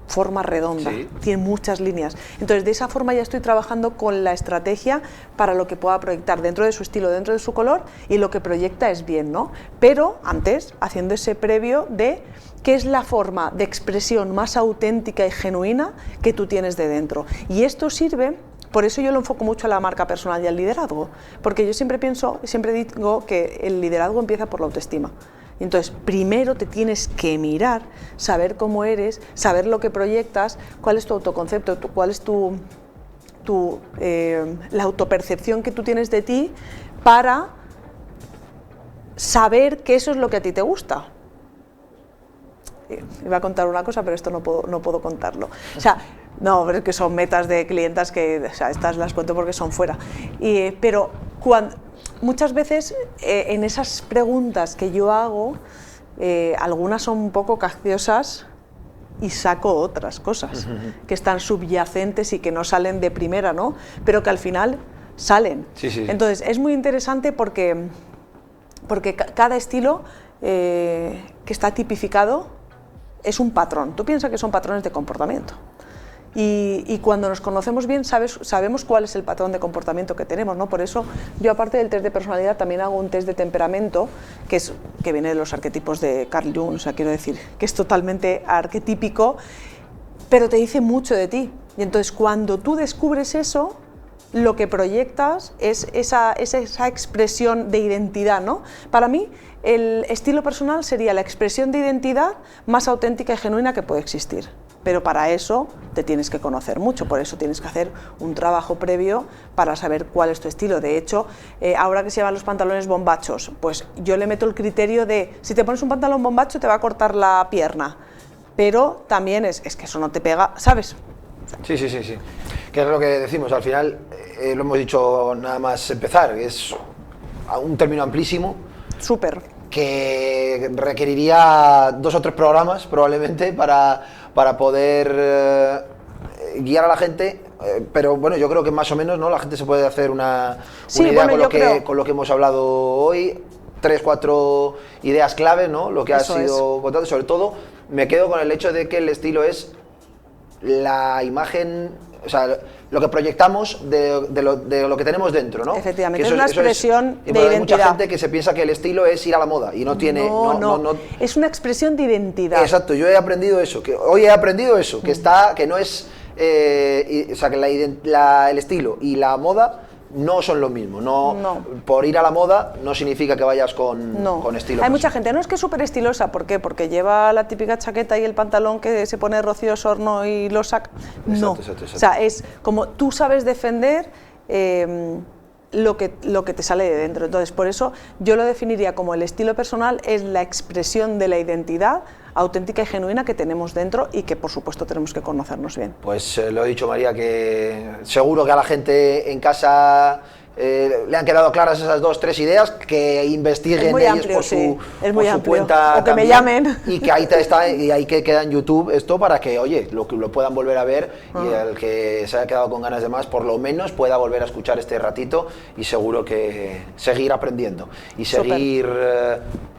B: forma redonda. Tiene muchas líneas. Entonces, de esa forma ya estoy trabajando con la estrategia para lo que pueda proyectar dentro de su estilo, dentro de su color, y lo que proyecta es bien, ¿no? Pero antes, haciendo ese previo de qué es la forma de expresión más auténtica y genuina que tú tienes de dentro. Y esto sirve. Por eso yo lo enfoco mucho a la marca personal y al liderazgo, porque yo siempre digo que el liderazgo empieza por la autoestima. Entonces, primero te tienes que mirar, saber cómo eres, saber lo que proyectas, cuál es tu autoconcepto, cuál es la autopercepción que tú tienes de ti, para saber que eso es lo que a ti te gusta. Iba a contar una cosa, pero esto no puedo contarlo. O sea, no, pero es que son metas de clientas que, o sea, estas las cuento porque son fuera. Pero muchas veces en esas preguntas que yo hago, algunas son un poco capciosas y saco otras cosas que están subyacentes y que no salen de primera, ¿no? Pero que al final salen. Entonces es muy interesante porque cada estilo que está tipificado es un patrón. Tú piensas que son patrones de comportamiento. Y cuando nos conocemos bien sabemos cuál es el patrón de comportamiento que tenemos, ¿no? Por eso yo, aparte del test de personalidad, también hago un test de temperamento que viene de los arquetipos de Carl Jung. O sea, quiero decir que es totalmente arquetípico, pero te dice mucho de ti. Y entonces, cuando tú descubres eso, lo que proyectas es esa expresión de identidad, ¿no? Para mí, el estilo personal sería la expresión de identidad más auténtica y genuina que puede existir. Pero para eso te tienes que conocer mucho, por eso tienes que hacer un trabajo previo para saber cuál es tu estilo. De hecho, ahora que se llevan los pantalones bombachos, pues yo le meto el criterio de, si te pones un pantalón bombacho te va a cortar la pierna, pero también es que eso no te pega, ¿sabes?
A: Sí. Que es lo que decimos, al final, lo hemos dicho nada más empezar, es un término amplísimo.
B: Súper.
A: que requeriría 2 o 3 programas probablemente para poder guiar a la gente, pero bueno, yo creo que más o menos, ¿no? La gente se puede hacer una idea con lo que hemos hablado hoy. 3, 4 ideas claves, ¿no? Lo que ha sido votado. Sobre todo, me quedo con el hecho de que el estilo es la imagen, o sea, lo que proyectamos de lo que tenemos dentro, ¿no?
B: Efectivamente, es una expresión de identidad.
A: Hay mucha gente que se piensa que el estilo es ir a la moda y no tiene...
B: No. Es una expresión de identidad.
A: Exacto, yo he aprendido eso, hoy he aprendido eso, que no es... o sea, que el estilo y la moda no son lo mismo. No. Por ir a la moda no significa que vayas con estilo.
B: Hay mucha gente, no es que es súper estilosa, ¿por qué? Porque lleva la típica chaqueta y el pantalón que se pone Rocío Sorno y lo saca. No. Exacto. O sea, es como tú sabes defender lo que te sale de dentro. Entonces, por eso yo lo definiría como el estilo personal es la expresión de la identidad auténtica y genuina que tenemos dentro y que, por supuesto, tenemos que conocernos bien.
A: Pues lo he dicho, María, que seguro que a la gente en casa le han quedado claras esas 2 o 3 ideas, que investiguen ellos por su cuenta
B: o que me llamen.
A: Y que ahí está, y ahí que queda en YouTube esto para que, oye, lo puedan volver a ver y el que se haya quedado con ganas de más, por lo menos pueda volver a escuchar este ratito y seguro que seguir aprendiendo y seguir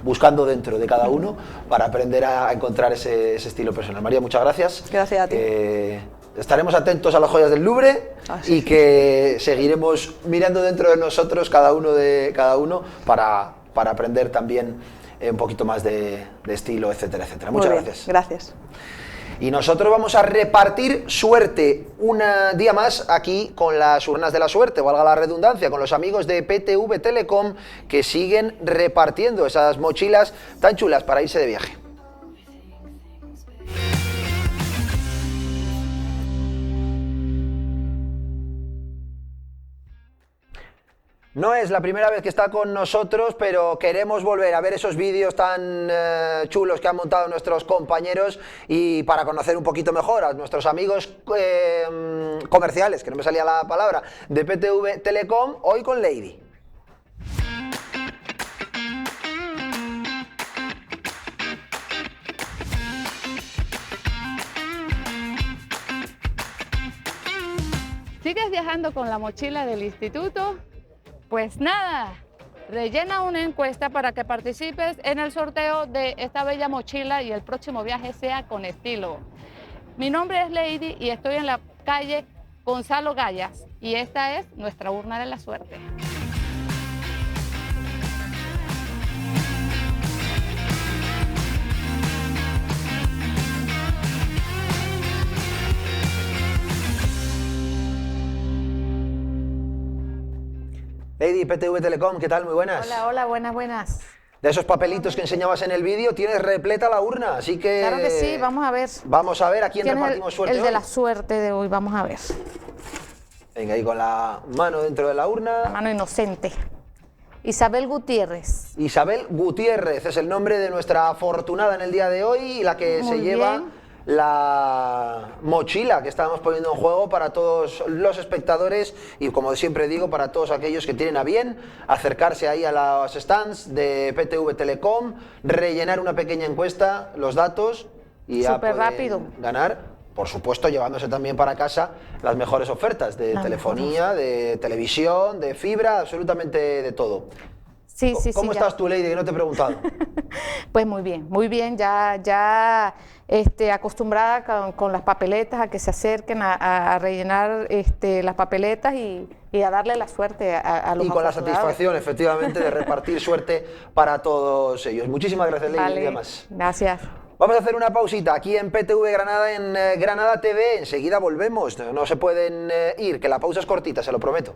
A: buscando dentro de cada uno para aprender a encontrar ese estilo personal. María, muchas gracias.
B: Gracias a ti.
A: Estaremos atentos a las joyas del Louvre y que seguiremos mirando dentro de nosotros cada uno para aprender también un poquito más de estilo, etcétera, etcétera. Muchas gracias.
B: Gracias.
A: Y nosotros vamos a repartir suerte un día más aquí con las urnas de la suerte, valga la redundancia, con los amigos de PTV Telecom que siguen repartiendo esas mochilas tan chulas para irse de viaje. No es la primera vez que está con nosotros, pero queremos volver a ver esos vídeos tan chulos que han montado nuestros compañeros y para conocer un poquito mejor a nuestros amigos comerciales, que no me salía la palabra, de PTV Telecom, hoy con Lady.
C: ¿Sigues viajando con la mochila del instituto? Pues nada, rellena una encuesta para que participes en el sorteo de esta bella mochila y el próximo viaje sea con estilo. Mi nombre es Lady y estoy en la calle Gonzalo Gallas y esta es nuestra urna de la suerte.
A: Lady, PTV Telecom, ¿qué tal? Muy buenas.
C: Hola, buenas.
A: De esos papelitos que enseñabas en el vídeo, tienes repleta la urna, así que...
C: Claro que sí, vamos a ver.
A: Vamos a ver a quién repartimos suerte
C: el de la suerte de hoy, vamos a ver.
A: Venga, ahí con la mano dentro de la urna.
C: La mano inocente. Isabel Gutiérrez.
A: Isabel Gutiérrez es el nombre de nuestra afortunada en el día de hoy y la que se lleva la mochila que estábamos poniendo en juego para todos los espectadores y, como siempre digo, para todos aquellos que tienen a bien acercarse ahí a los stands de PTV Telecom, rellenar una pequeña encuesta, los datos y ya pueden
C: rápido
A: ganar, por supuesto llevándose también para casa las mejores ofertas de telefonía, de televisión, de fibra, absolutamente de todo.
C: Sí,
A: ¿Cómo estás tú, Lady? Que no te he preguntado.
C: Pues muy bien, ya acostumbrada con las papeletas, a que se acerquen a rellenar las papeletas y a darle la suerte a los
A: y con la satisfacción, efectivamente, de repartir suerte para todos ellos. Muchísimas gracias, Lady.
C: Vale,
A: un día más.
C: Gracias.
A: Vamos a hacer una pausita aquí en PTV Granada, en Granada TV. Enseguida volvemos, no se pueden ir, que la pausa es cortita, se lo prometo.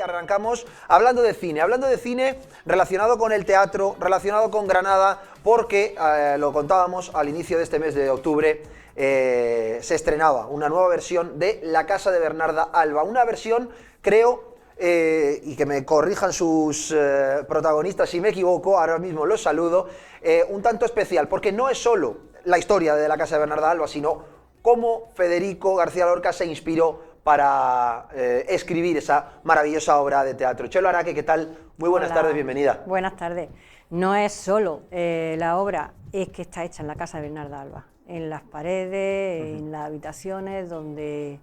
A: Arrancamos hablando de cine relacionado con el teatro, relacionado con Granada, porque lo contábamos al inicio de este mes de octubre, se estrenaba una nueva versión de La casa de Bernarda Alba, una versión, creo, y que me corrijan sus protagonistas si me equivoco, ahora mismo los saludo, un tanto especial, porque no es solo la historia de La casa de Bernarda Alba, sino cómo Federico García Lorca se inspiró para escribir esa maravillosa obra de teatro. Chelo Araque, ¿qué tal? Muy buenas tardes, bienvenida.
D: Buenas tardes. No es solo la obra, es que está hecha en la casa de Bernarda Alba, en las paredes, en las habitaciones donde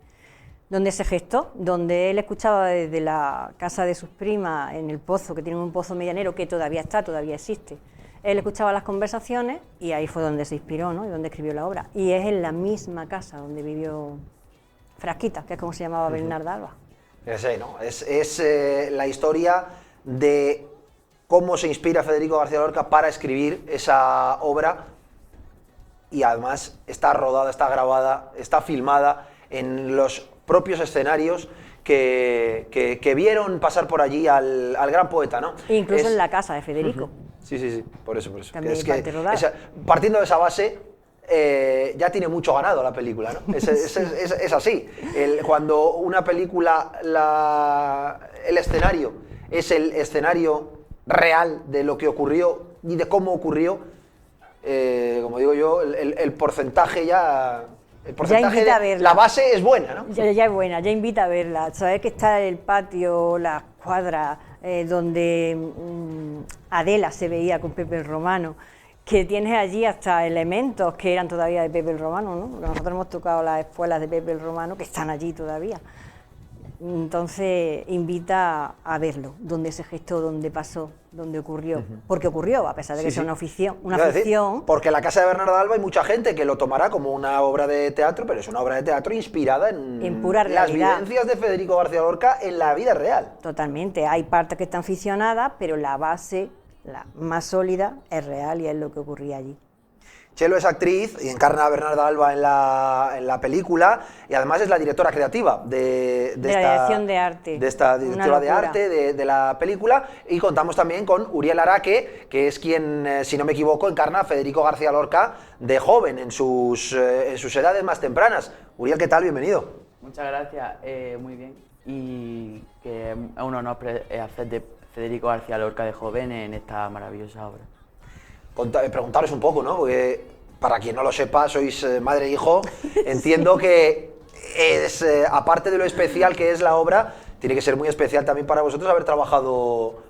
D: se gestó, donde él escuchaba desde la casa de sus primas en el pozo, que tienen un pozo medianero que todavía está, todavía existe. Él escuchaba las conversaciones y ahí fue donde se inspiró, ¿no? Y donde escribió la obra. Y es en la misma casa donde vivió Frasquita, que es como se llamaba Bernarda Alba.
A: Sí, ¿no? Es la historia de cómo se inspira Federico García Lorca para escribir esa obra, y además está rodada, está grabada, está filmada en los propios escenarios que vieron pasar por allí al gran poeta, ¿no?
D: Incluso en la casa de Federico.
A: Sí, por eso.
D: También
A: Es que partiendo de esa base, ya tiene mucho ganado la película, ¿no? Es así. Cuando una película, el escenario es el escenario real de lo que ocurrió y de cómo ocurrió, como digo yo, el porcentaje ya... El porcentaje
D: invita a verla.
A: La base es buena, ¿no?
D: Ya es buena, ya invita a verla. Sabes que está el patio, las cuadras, donde Adela se veía con Pepe el Romano, que tienes allí hasta elementos que eran todavía de Pepe el Romano, ¿no? Porque nosotros hemos tocado las espuelas de Pepe el Romano que están allí todavía. Entonces invita a verlo, dónde se gestó, dónde pasó, dónde ocurrió, porque ocurrió, a pesar de que sea una ficción.
A: Porque la casa de Bernarda Alba hay mucha gente que lo tomará como una obra de teatro, pero es una obra de teatro inspirada en
D: pura realidad.
A: Las vivencias de Federico García Lorca en la vida real.
D: Totalmente, hay partes que están ficcionadas, pero la base, la más sólida, es real y es lo que ocurría allí.
A: Chelo es actriz y encarna a Bernarda Alba en la película, y además es la directora creativa de
D: la dirección de arte.
A: De esta directora de arte de la película, y contamos también con Uriel Araque, que es quien, si no me equivoco, encarna a Federico García Lorca de joven, en sus edades más tempranas. Uriel, ¿qué tal? Bienvenido.
E: Muchas gracias, muy bien, y que es un honor hacer de Federico García Lorca de joven en esta maravillosa obra.
A: Preguntaros un poco, ¿no? Porque para quien no lo sepa, sois madre e hijo. Entiendo que es, aparte de lo especial que es la obra, tiene que ser muy especial también para vosotros haber trabajado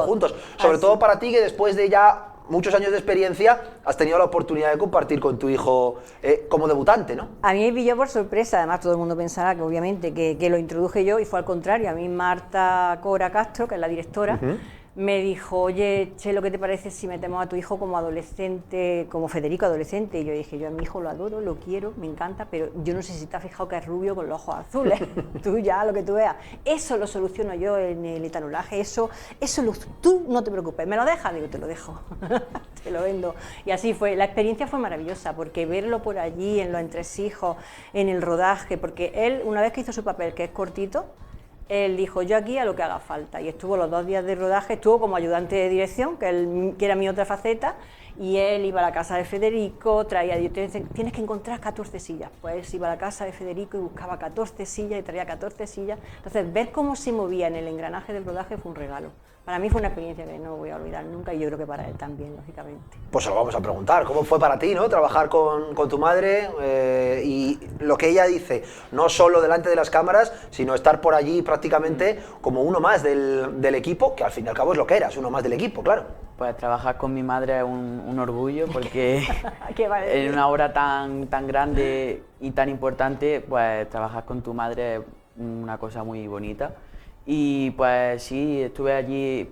A: juntos. Sobre todo para ti, que después de ya muchos años de experiencia has tenido la oportunidad de compartir con tu hijo como debutante, ¿no?
D: A mí me pilló por sorpresa, además todo el mundo pensará que obviamente que lo introduje yo, y fue al contrario. A mí Marta Cora Castro, que es la directora, me dijo: oye, Chelo, ¿qué te parece si metemos a tu hijo como adolescente, como Federico adolescente? Y yo dije: yo a mi hijo lo adoro, lo quiero, me encanta, pero yo no sé si te has fijado que es rubio con los ojos azules. Tú ya, lo que tú veas. Eso lo soluciono yo en el etanolaje, tú no te preocupes. ¿Me lo dejas? Digo, te lo dejo, te lo vendo. Y así fue. La experiencia fue maravillosa, porque verlo por allí, en los entresijos, en el rodaje, porque él, una vez que hizo su papel, que es cortito, él dijo: yo aquí a lo que haga falta, y estuvo los 2 días de rodaje, estuvo como ayudante de dirección, que era mi otra faceta, y él iba a la casa de Federico, traía, tienes que encontrar 14 sillas, pues él se iba a la casa de Federico y buscaba 14 sillas y traía 14 sillas, entonces ver cómo se movía en el engranaje del rodaje fue un regalo. Para mí fue una experiencia que no voy a olvidar nunca, y yo creo que para él también, lógicamente.
A: Pues se lo vamos a preguntar, ¿cómo fue para ti, ¿no? Trabajar con tu madre y lo que ella dice, no solo delante de las cámaras, sino estar por allí prácticamente como uno más del equipo, que al fin y al cabo es lo que eras, uno más del equipo, claro.
E: Pues trabajar con mi madre es un orgullo, porque en una obra tan grande y tan importante, pues trabajar con tu madre es una cosa muy bonita. Y pues sí, estuve allí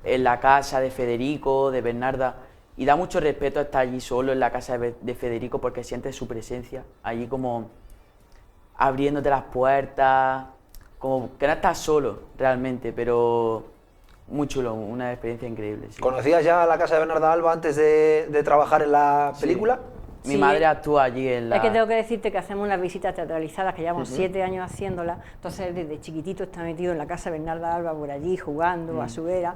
E: en la casa de Federico, de Bernarda, y da mucho respeto estar allí solo en la casa de Federico, porque sientes su presencia allí, como abriéndote las puertas, como que no estás solo realmente, pero muy chulo, una experiencia increíble. Sí.
A: ¿Conocías ya la casa de Bernarda Alba antes de trabajar en la película?
E: Sí. Mi madre actúa allí en la...
D: Es que tengo que decirte que hacemos unas visitas teatralizadas, que llevamos 7 años haciéndolas, entonces desde chiquitito está metido en la casa de Bernarda Alba por allí, jugando a su vera,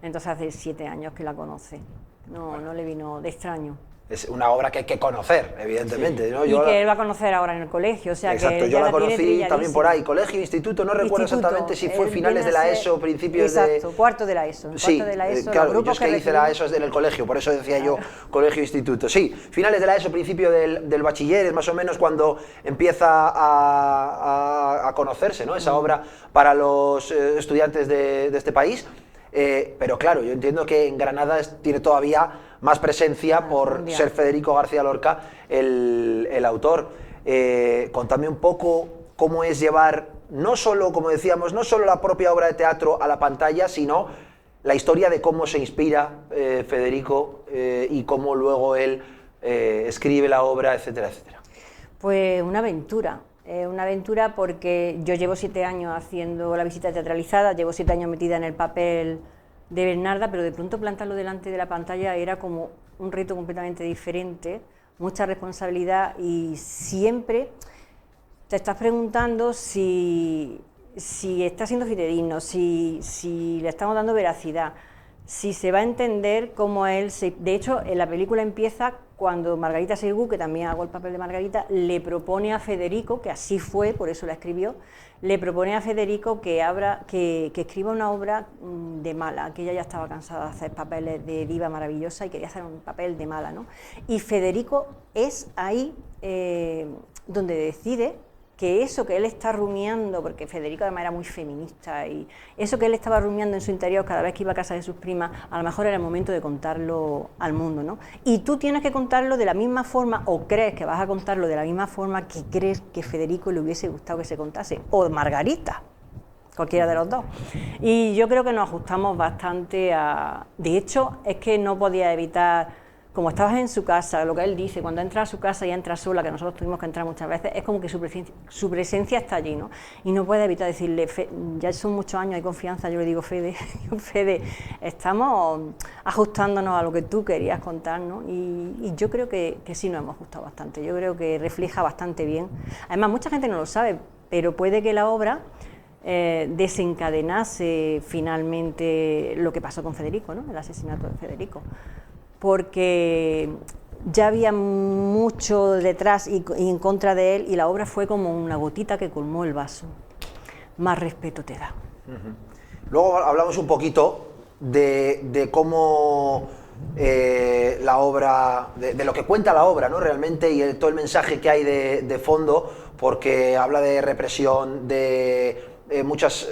D: entonces hace 7 años que la conoce. no le vino de extraño.
A: Es una obra que hay que conocer, evidentemente, ¿no?
D: Y que él va a conocer ahora en el colegio, o sea,
A: exacto,
D: que
A: yo
D: ya
A: la conocí
D: tiene
A: también por ahí, colegio, instituto, no recuerdo exactamente si fue finales de la ESO, principios de...
D: Exacto, cuarto de la ESO.
A: Sí,
D: cuarto de la ESO,
A: claro, yo es que hice la ESO en el colegio, por eso decía yo colegio, instituto. Sí, finales de la ESO, principio del bachiller, es más o menos cuando empieza a conocerse, ¿no? Esa obra para los estudiantes de este país. Pero claro, yo entiendo que en Granada tiene todavía más presencia por ser Federico García Lorca el autor. Contadme un poco cómo es llevar, no solo, como decíamos, no solo la propia obra de teatro a la pantalla, sino la historia de cómo se inspira Federico y cómo luego él escribe la obra, etcétera, etcétera.
D: Pues una aventura porque yo llevo 7 años haciendo la visita teatralizada, llevo 7 años metida en el papel de Bernarda, pero de pronto plantarlo delante de la pantalla era como un reto completamente diferente, mucha responsabilidad y siempre te estás preguntando si está siendo fidedigno, si le estamos dando veracidad, si se va a entender cómo él se... De hecho, en la película empieza cuando Margarita Sirgu, que también hago el papel de Margarita, le propone a Federico, que así fue, por eso la escribió, le propone a Federico que escriba una obra de mala, que ella ya estaba cansada de hacer papeles de diva maravillosa y quería hacer un papel de mala, ¿no? Y Federico es ahí donde decide que eso que él está rumiando, porque Federico además era muy feminista, y eso que él estaba rumiando en su interior cada vez que iba a casa de sus primas, a lo mejor era el momento de contarlo al mundo, ¿no? Y tú tienes que contarlo de la misma forma, o crees que vas a contarlo de la misma forma que crees que Federico le hubiese gustado que se contase, o Margarita, cualquiera de los dos. Y yo creo que nos ajustamos bastante a... De hecho, es que no podía evitar... Como estabas en su casa, lo que él dice, cuando entra a su casa y entra sola, que nosotros tuvimos que entrar muchas veces, es como que su presencia está allí, ¿no? Y no puede evitar decirle, ya son muchos años, hay confianza, yo le digo, Fede, estamos ajustándonos a lo que tú querías contar, ¿no? Y yo creo que sí nos hemos ajustado bastante, yo creo que refleja bastante bien. Además, mucha gente no lo sabe, pero puede que la obra desencadenase finalmente lo que pasó con Federico, ¿no? El asesinato de Federico. Porque ya había mucho detrás y en contra de él, y la obra fue como una gotita que colmó el vaso. Más respeto te da.
A: Luego hablamos un poquito de cómo la obra, de lo que cuenta la obra, ¿no? Realmente, y todo el mensaje que hay de fondo, porque habla de represión, de muchas...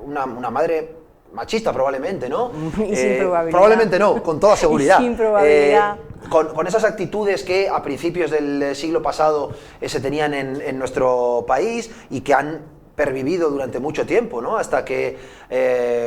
A: una madre... machista probablemente, ¿no?
D: Y sin probabilidad.
A: Probablemente no, con toda seguridad.
D: Y sin probabilidad.
A: Con esas actitudes que a principios del siglo pasado se tenían en nuestro país y que han pervivido durante mucho tiempo, ¿no? Hasta que,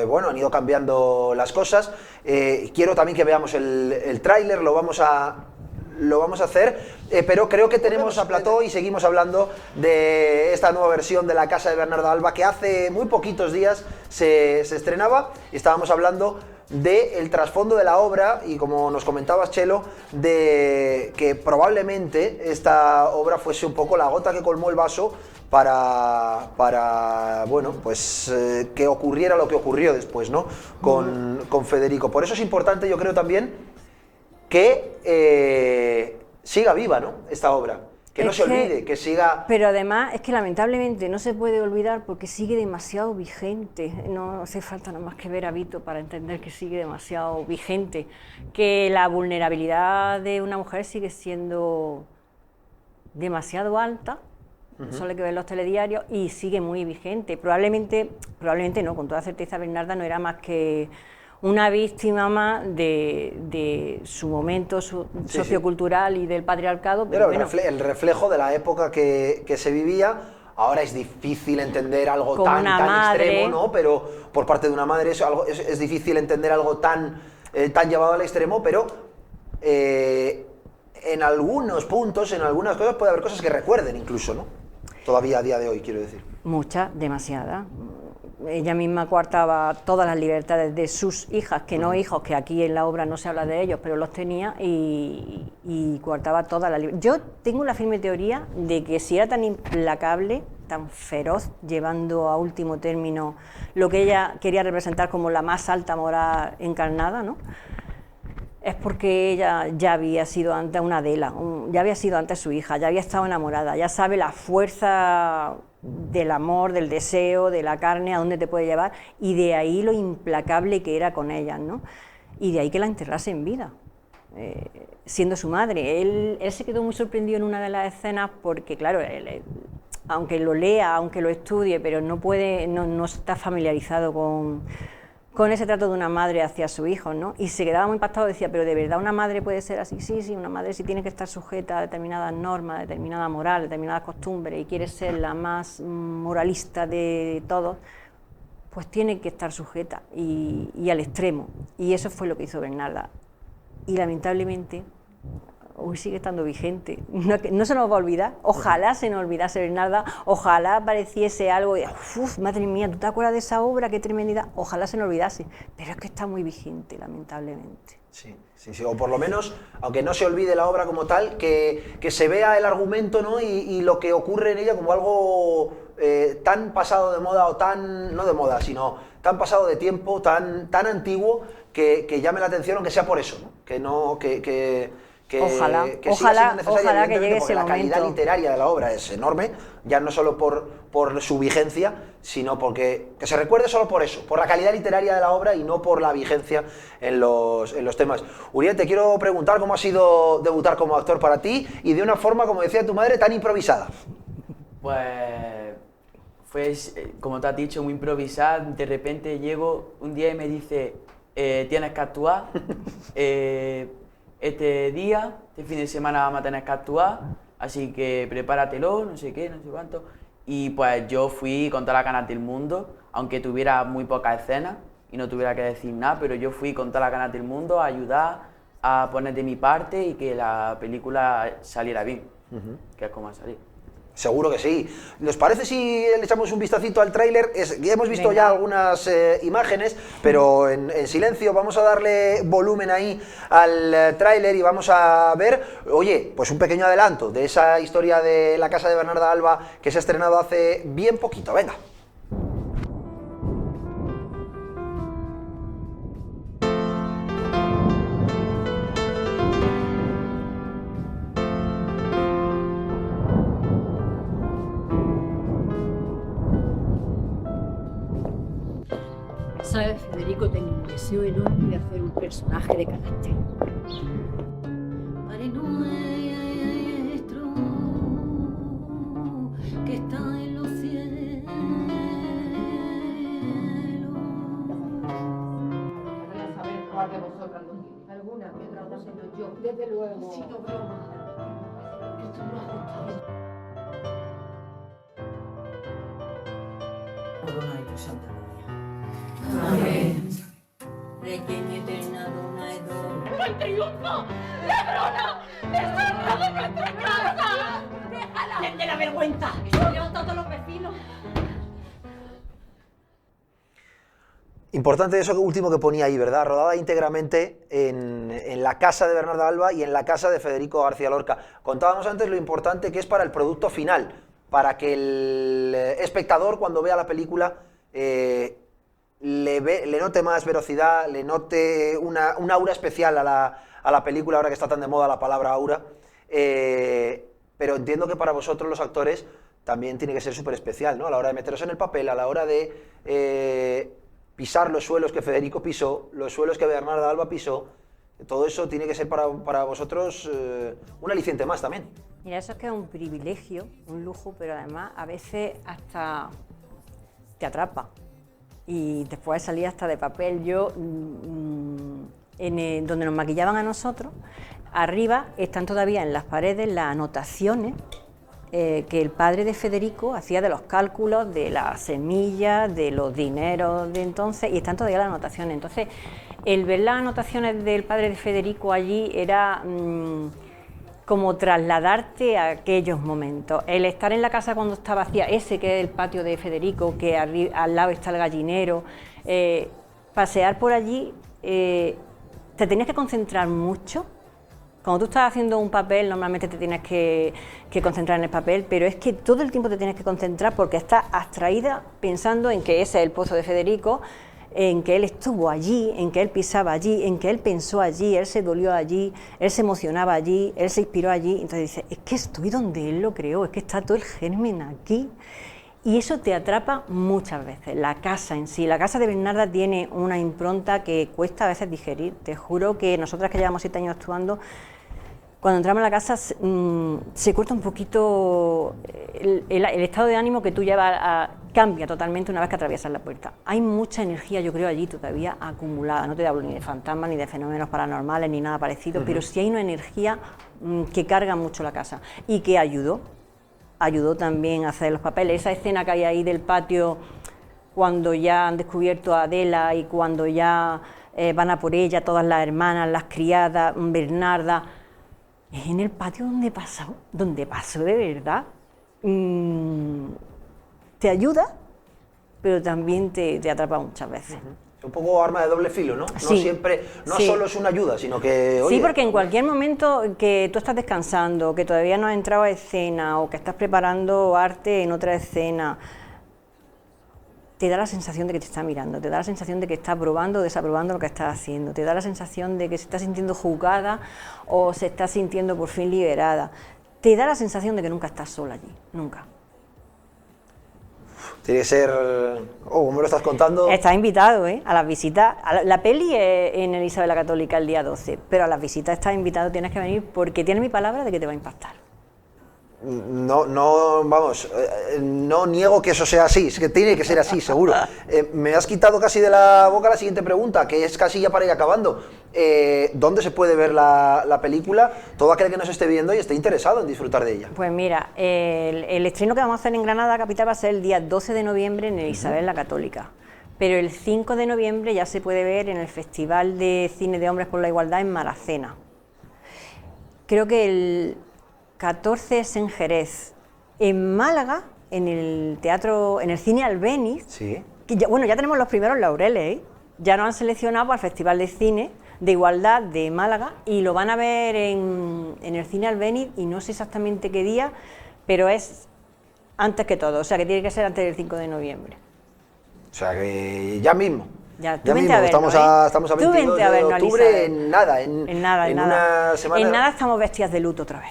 A: bueno, han ido cambiando las cosas. Quiero también que veamos el tráiler, lo vamos a hacer, pero creo que tenemos a plató y seguimos hablando de esta nueva versión de La Casa de Bernarda Alba, que hace muy poquitos días se estrenaba, y estábamos hablando del trasfondo de la obra, y como nos comentabas, Chelo, de que probablemente esta obra fuese un poco la gota que colmó el vaso para bueno, pues que ocurriera lo que ocurrió después, ¿no? Con Federico. Por eso es importante, yo creo también, que siga viva, ¿no? Esta obra, que no se olvide, que siga...
D: Pero además es que lamentablemente no se puede olvidar porque sigue demasiado vigente, no hace falta nada más que ver a Vito para entender que sigue demasiado vigente, que la vulnerabilidad de una mujer sigue siendo demasiado alta, solo hay que ver los telediarios, y sigue muy vigente. Probablemente no, con toda certeza Bernarda no era más que una víctima más de su momento sociocultural y del patriarcado. Pero bueno,
A: el reflejo de la época que se vivía. Ahora es difícil entender algo tan extremo, ¿no? Pero por parte de una madre es difícil entender algo tan llevado al extremo, pero en algunos puntos, en algunas cosas puede haber cosas que recuerden incluso, ¿no? Todavía a día de hoy, quiero decir.
D: Muchas, demasiadas. Ella misma coartaba todas las libertades de sus hijas, que no hijos, que aquí en la obra no se habla de ellos, pero los tenía, y coartaba todas las libertades. Yo tengo la firme teoría de que si era tan implacable, tan feroz, llevando a último término lo que ella quería representar como la más alta moral encarnada, ¿no? es porque ella ya había sido antes una Adela, ya había sido antes su hija, ya había estado enamorada, ya sabe la fuerza del amor, del deseo, de la carne, a dónde te puede llevar, y de ahí lo implacable que era con ellas, ¿no? Y de ahí que la enterrase en vida, siendo su madre. Él se quedó muy sorprendido en una de las escenas porque, claro, aunque lo lea, aunque lo estudie, pero no está familiarizado con ese trato de una madre hacia su hijo, ¿no? Y se quedaba muy impactado, decía, pero ¿de verdad una madre puede ser así? Sí, una madre sí tiene que estar sujeta a determinadas normas, determinada moral, determinadas costumbres, y quiere ser la más moralista de todos, pues tiene que estar sujeta y al extremo. Y eso fue lo que hizo Bernarda. Y lamentablemente, hoy sigue estando vigente, no se nos va a olvidar, ojalá se nos olvidase Bernarda, ojalá apareciese algo de, uff, madre mía, ¿tú te acuerdas de esa obra? Qué tremendidad, ojalá se nos olvidase, pero es que está muy vigente, lamentablemente.
A: Sí, o por lo menos, aunque no se olvide la obra como tal, que se vea el argumento, ¿no? y lo que ocurre en ella como algo tan pasado de moda, o tan, no de moda, sino tan pasado de tiempo, tan antiguo, que llame la atención, aunque sea por eso, ¿no?
D: Ojalá que llegue ese momento.
A: La calidad literaria de la obra es enorme, ya no solo por su vigencia, sino porque que se recuerde solo por eso, por la calidad literaria de la obra y no por la vigencia en los temas. Uriel, te quiero preguntar cómo ha sido debutar como actor para ti y de una forma, como decía tu madre, tan improvisada.
E: Pues fue, como te has dicho, muy improvisada. De repente llego un día y me dice, tienes que actuar. Este día, este fin de semana vamos a tener que actuar, así que prepáratelo, no sé qué, no sé cuánto. Y pues yo fui con todas las ganas del mundo, aunque tuviera muy pocas escenas y no tuviera que decir nada, pero yo fui con todas las ganas del mundo a ayudar, a poner de mi parte y que la película saliera bien, que es como ha salido.
A: Seguro que sí. ¿Les parece si le echamos un vistacito al tráiler? Hemos visto ya algunas imágenes, pero en silencio. Vamos a darle volumen ahí al tráiler y vamos a ver, oye, pues un pequeño adelanto de esa historia de La casa de Bernarda Alba que se ha estrenado hace bien poquito. Venga.
F: ¿Sabes, Federico? Tengo un deseo enorme de hacer un personaje de carácter. Padre nuestro, que está en los cielos.
G: ¿Queréis saber cuál de vosotras lo tiene? ¿Alguna? ¿Qué otra cosa no yo? Desde luego. Sí, no broma. Esto no ha gustado.
F: Corona y tu Santa María.
G: Amén.
F: Requiem eterna dona et dona.
C: ¡El triunfo! ¡Ladrona! ¡Deshonra de nuestra casa! ¡Déjala! ¡De la vergüenza! ¡Son todos los vecinos!
A: Importante eso último que ponía ahí, ¿verdad? Rodada íntegramente en la casa de Bernarda Alba y en la casa de Federico García Lorca. Contábamos antes lo importante que es para el producto final, para que el espectador cuando vea la película le note más velocidad, le note un aura especial a la película, ahora que está tan de moda la palabra aura, pero entiendo que para vosotros los actores también tiene que ser súper especial, ¿no? A la hora de meteros en el papel, a la hora de pisar los suelos que Federico pisó, los suelos que Bernarda Alba pisó, todo eso tiene que ser para vosotros un aliciente más también.
D: Mira, eso es que es un privilegio, un lujo, pero además a veces hasta te atrapa. Y después salía hasta de papel. Yo, donde nos maquillaban a nosotros, arriba están todavía en las paredes las anotaciones que el padre de Federico hacía de los cálculos, de las semillas, de los dineros de entonces, y están todavía las anotaciones. Entonces, el ver las anotaciones del padre de Federico allí era como trasladarte a aquellos momentos. El estar en la casa cuando está vacía, ese que es el patio de Federico, que al lado está el gallinero, pasear por allí, te tenías que concentrar mucho. Cuando tú estás haciendo un papel, normalmente te tienes que concentrar en el papel, pero es que todo el tiempo te tienes que concentrar porque estás abstraída pensando en que ese es el pozo de Federico, en que él estuvo allí, en que él pisaba allí, en que él pensó allí, él se dolió allí, él se emocionaba allí, él se inspiró allí. Entonces dice, es que estoy donde él lo creó, es que está todo el germen aquí. Y eso te atrapa muchas veces, la casa en sí. La casa de Bernarda tiene una impronta que cuesta a veces digerir. Te juro que nosotras que llevamos 7 años actuando, cuando entramos a la casa se corta un poquito el estado de ánimo que tú llevas, cambia totalmente una vez que atraviesas la puerta. Hay mucha energía, yo creo, allí todavía acumulada. No te hablo ni de fantasmas, ni de fenómenos paranormales, ni nada parecido, pero sí hay una energía que carga mucho la casa y que ayudó también a hacer los papeles. Esa escena que hay ahí del patio, cuando ya han descubierto a Adela y cuando ya van a por ella todas las hermanas, las criadas, Bernarda, es en el patio donde pasó de verdad. Te ayuda, pero también te atrapa muchas veces.
A: Un poco arma de doble filo, ¿no?
D: Sí,
A: no siempre, no solo es una ayuda, sino que...
D: Sí, porque en cualquier momento que tú estás descansando, que todavía no has entrado a escena o que estás preparando arte en otra escena, te da la sensación de que te está mirando, te da la sensación de que está aprobando o desaprobando lo que estás haciendo, te da la sensación de que se está sintiendo juzgada o se está sintiendo por fin liberada, te da la sensación de que nunca estás sola allí, nunca.
A: Tiene que ser... Oh, ¿cómo lo estás contando?
D: Estás invitado, a las visitas. La peli es en el Isabel la Católica el día 12, pero a las visitas estás invitado, tienes que venir porque tienes mi palabra de que te va a impactar.
A: No, vamos, no niego que eso sea así, es que tiene que ser así, seguro. Me has quitado casi de la boca la siguiente pregunta, que es casi ya para ir acabando. ¿Dónde se puede ver la película? Todo aquel que nos esté viendo y esté interesado en disfrutar de ella.
D: Pues mira, el estreno que vamos a hacer en Granada Capital va a ser el día 12 de noviembre en el Isabel la Católica. Pero el 5 de noviembre ya se puede ver en el Festival de Cine de Hombres por la Igualdad en Maracena. Creo que el 14 es en Jerez. En Málaga, en el teatro, en el Cine Albéniz,
A: sí.
D: Que ya tenemos los primeros laureles, ya nos han seleccionado para el Festival de Cine de Igualdad de Málaga y lo van a ver en el Cine Albéniz y no sé exactamente qué día, pero es antes que todo, o sea que tiene que ser antes del 5 de noviembre.
A: O sea que ya mismo.
D: Ya
A: mismo,
D: a verlo,
A: estamos a 22 de octubre, en nada. Una semana.
D: En nada estamos vestidas de luto otra vez.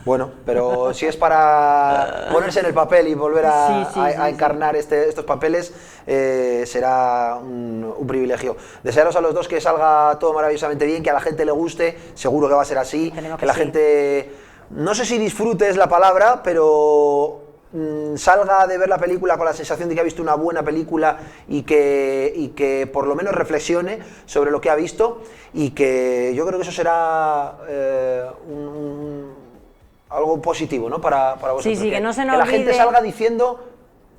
A: Bueno, pero si es para ponerse en el papel y volver a encarnar estos papeles, será un privilegio. Desearos a los dos que salga todo maravillosamente bien, que a la gente le guste, seguro que va a ser así, que la gente, no sé si disfrute es la palabra, pero salga de ver la película con la sensación de que ha visto una buena película y que por lo menos reflexione sobre lo que ha visto, y que yo creo que eso será algo positivo, ¿no? Para vosotros.
D: Sí, que no se nos olvide.
A: La gente salga diciendo,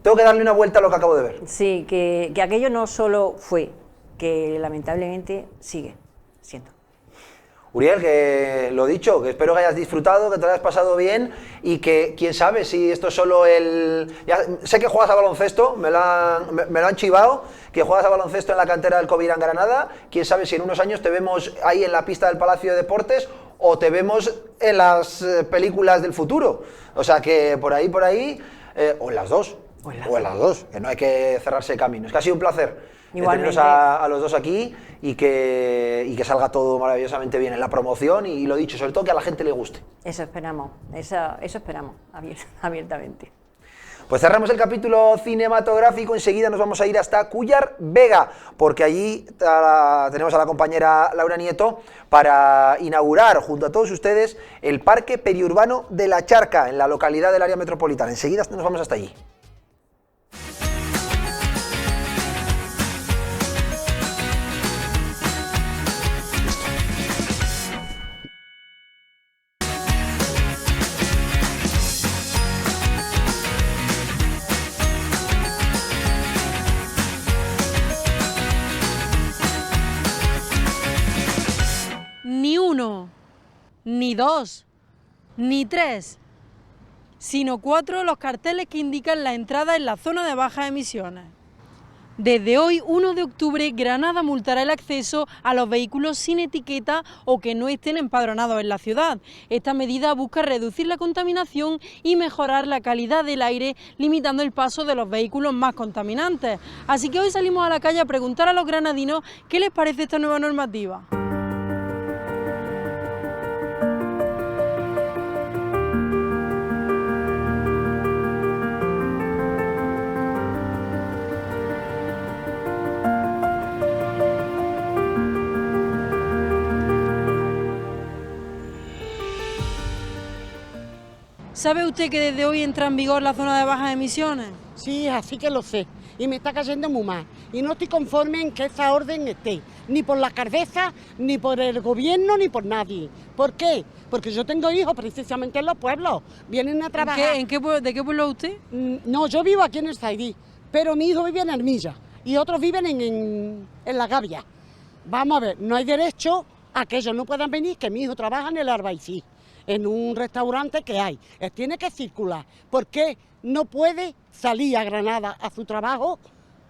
A: tengo que darle una vuelta a lo que acabo de ver.
D: Sí, que aquello no solo fue, que lamentablemente sigue siendo.
A: Uriel, que lo dicho, que espero que hayas disfrutado, que te lo hayas pasado bien y que, quién sabe, si esto es solo ya sé que juegas a baloncesto, me lo han chivado, que juegas a baloncesto en la cantera del Covirán Granada, quién sabe si en unos años te vemos ahí en la pista del Palacio de Deportes o te vemos en las películas del futuro. O sea que por ahí, o en las dos, que no hay que cerrarse camino. Es que ha sido un placer teneros a los dos aquí y que salga todo maravillosamente bien en la promoción y lo dicho, sobre todo que a la gente le guste.
D: Eso esperamos, eso esperamos abiertamente.
A: Pues cerramos el capítulo cinematográfico, enseguida nos vamos a ir hasta Cúllar Vega, porque allí tenemos a la compañera Laura Nieto para inaugurar junto a todos ustedes el Parque Periurbano de La Charca, en la localidad del área metropolitana. Enseguida nos vamos hasta allí.
H: Ni uno, ni dos, ni tres, sino 4 los carteles que indican la entrada en la zona de bajas emisiones. Desde hoy, 1 de octubre, Granada multará el acceso a los vehículos sin etiqueta o que no estén empadronados en la ciudad. Esta medida busca reducir la contaminación y mejorar la calidad del aire, limitando el paso de los vehículos más contaminantes. Así que hoy salimos a la calle a preguntar a los granadinos qué les parece esta nueva normativa. ¿Sabe usted que desde hoy entra en vigor la zona de bajas emisiones?
I: Sí, así que lo sé, y me está cayendo muy mal, y no estoy conforme en que esa orden esté, ni por la cabeza, ni por el gobierno, ni por nadie. ¿Por qué? Porque yo tengo hijos precisamente en los pueblos, vienen a trabajar.
H: ¿De qué pueblo es usted?
I: No, yo vivo aquí en el Saidí, pero mi hijo vive en Armilla, y otros viven en La Gavia. Vamos a ver, no hay derecho a que ellos no puedan venir, que mi hijo trabaja en el Arbaicí, en un restaurante que hay. Él tiene que circular. ¿Por qué no puede salir a Granada a su trabajo?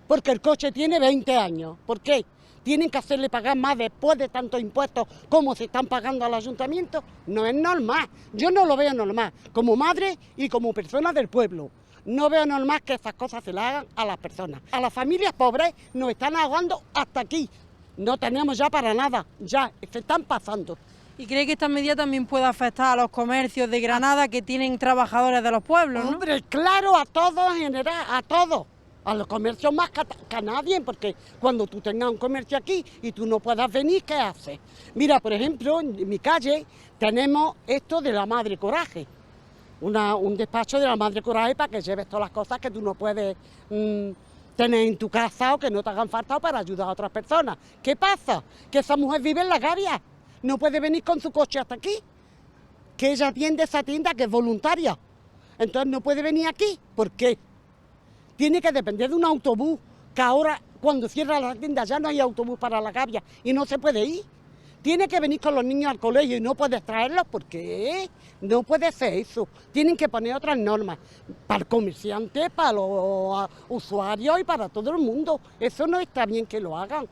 I: Porque el coche tiene 20 años. ¿Por qué? ¿Tienen que hacerle pagar más después de tantos impuestos como se están pagando al ayuntamiento? No es normal. Yo no lo veo normal, como madre y como persona del pueblo. No veo normal que esas cosas se las hagan a las personas. A las familias pobres nos están ahogando hasta aquí. No tenemos ya para nada, ya se están pasando.
H: ¿Y cree que esta medida también puede afectar a los comercios de Granada que tienen trabajadores de los pueblos, no?
I: Hombre, claro, a todos en general, a todos. A los comercios más que a nadie, porque cuando tú tengas un comercio aquí y tú no puedas venir, ¿qué haces? Mira, por ejemplo, en mi calle tenemos esto de la Madre Coraje. Un despacho de la Madre Coraje para que lleves todas las cosas que tú no puedes tener en tu casa o que no te hagan falta para ayudar a otras personas. ¿Qué pasa? Que esa mujer vive en La Gavia. No puede venir con su coche hasta aquí, que ella atiende esa tienda que es voluntaria. Entonces no puede venir aquí. ¿Por qué? Tiene que depender de un autobús, que ahora cuando cierra la tienda ya no hay autobús para La Gavia y no se puede ir. Tiene que venir con los niños al colegio y no puedes traerlos. ¿Por qué? No puede ser eso. Tienen que poner otras normas para el comerciante, para los usuarios y para todo el mundo. Eso no está bien que lo hagan.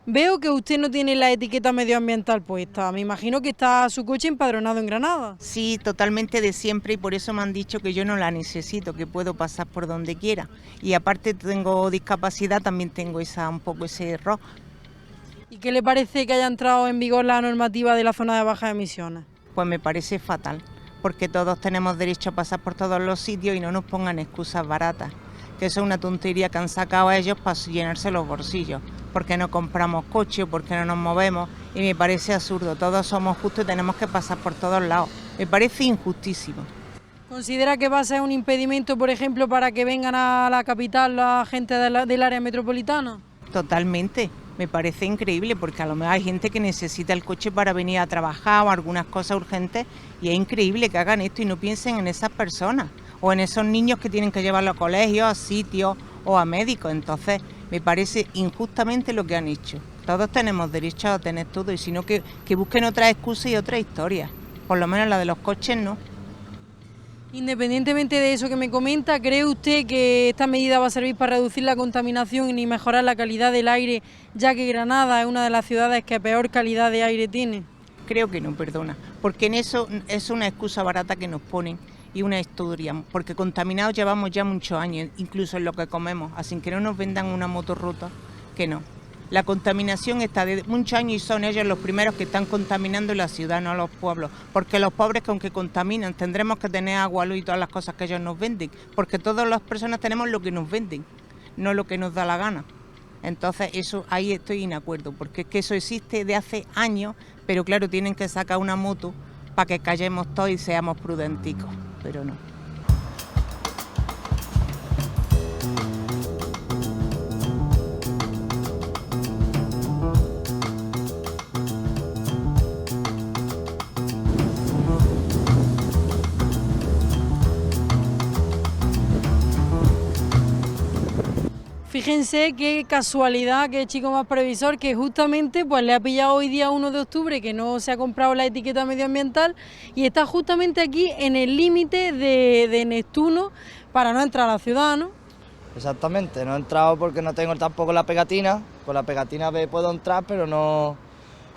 H: Veo que usted no tiene la etiqueta medioambiental puesta. Me imagino que está su coche empadronado en Granada.
J: Sí, totalmente de siempre, y por eso me han dicho que yo no la necesito, que puedo pasar por donde quiera. Y aparte tengo discapacidad, también tengo un poco ese error.
H: ¿Y qué le parece que haya entrado en vigor la normativa de la zona de bajas emisiones?
J: Pues me parece fatal, porque todos tenemos derecho a pasar por todos los sitios y no nos pongan excusas baratas. Que eso es una tontería que han sacado a ellos para llenarse los bolsillos. Porque no compramos coche, porque no nos movemos, y me parece absurdo. Todos somos justos y tenemos que pasar por todos lados. Me parece injustísimo.
H: ¿Considera que va a ser un impedimento, por ejemplo, para que vengan a la capital la gente del área metropolitana?
J: Totalmente. Me parece increíble, porque a lo mejor hay gente que necesita el coche para venir a trabajar o algunas cosas urgentes, y es increíble que hagan esto y no piensen en esas personas o en esos niños que tienen que llevarlos a colegios, a sitios o a médicos. Entonces me parece injustamente lo que han hecho. Todos tenemos derecho a tener todo, y si no que busquen otras excusas y otras historias. Por lo menos la de los coches no.
H: Independientemente de eso que me comenta, ¿cree usted que esta medida va a servir para reducir la contaminación y mejorar la calidad del aire, ya que Granada es una de las ciudades que peor calidad de aire tiene?
J: Creo que no, perdona, porque en eso es una excusa barata que nos ponen y una historia, porque contaminados llevamos ya muchos años, incluso en lo que comemos, así que no nos vendan una moto rota, que no. La contaminación está de muchos años y son ellos los primeros que están contaminando la ciudad, no los pueblos, porque los pobres, que aunque contaminan, tendremos que tener agua, luz y todas las cosas que ellos nos venden, porque todas las personas tenemos lo que nos venden, no lo que nos da la gana. Entonces eso ahí estoy en acuerdo, porque es que eso existe de hace años, pero claro, tienen que sacar una moto para que callemos todos y seamos prudenticos, pero no.
H: Fíjense qué casualidad, qué chico más previsor, que justamente pues le ha pillado hoy día 1 de octubre que no se ha comprado la etiqueta medioambiental y está justamente aquí en el límite de Neptuno para no entrar a la ciudad, ¿no?
K: Exactamente, no he entrado porque no tengo tampoco la pegatina. Con la pegatina B puedo entrar, pero no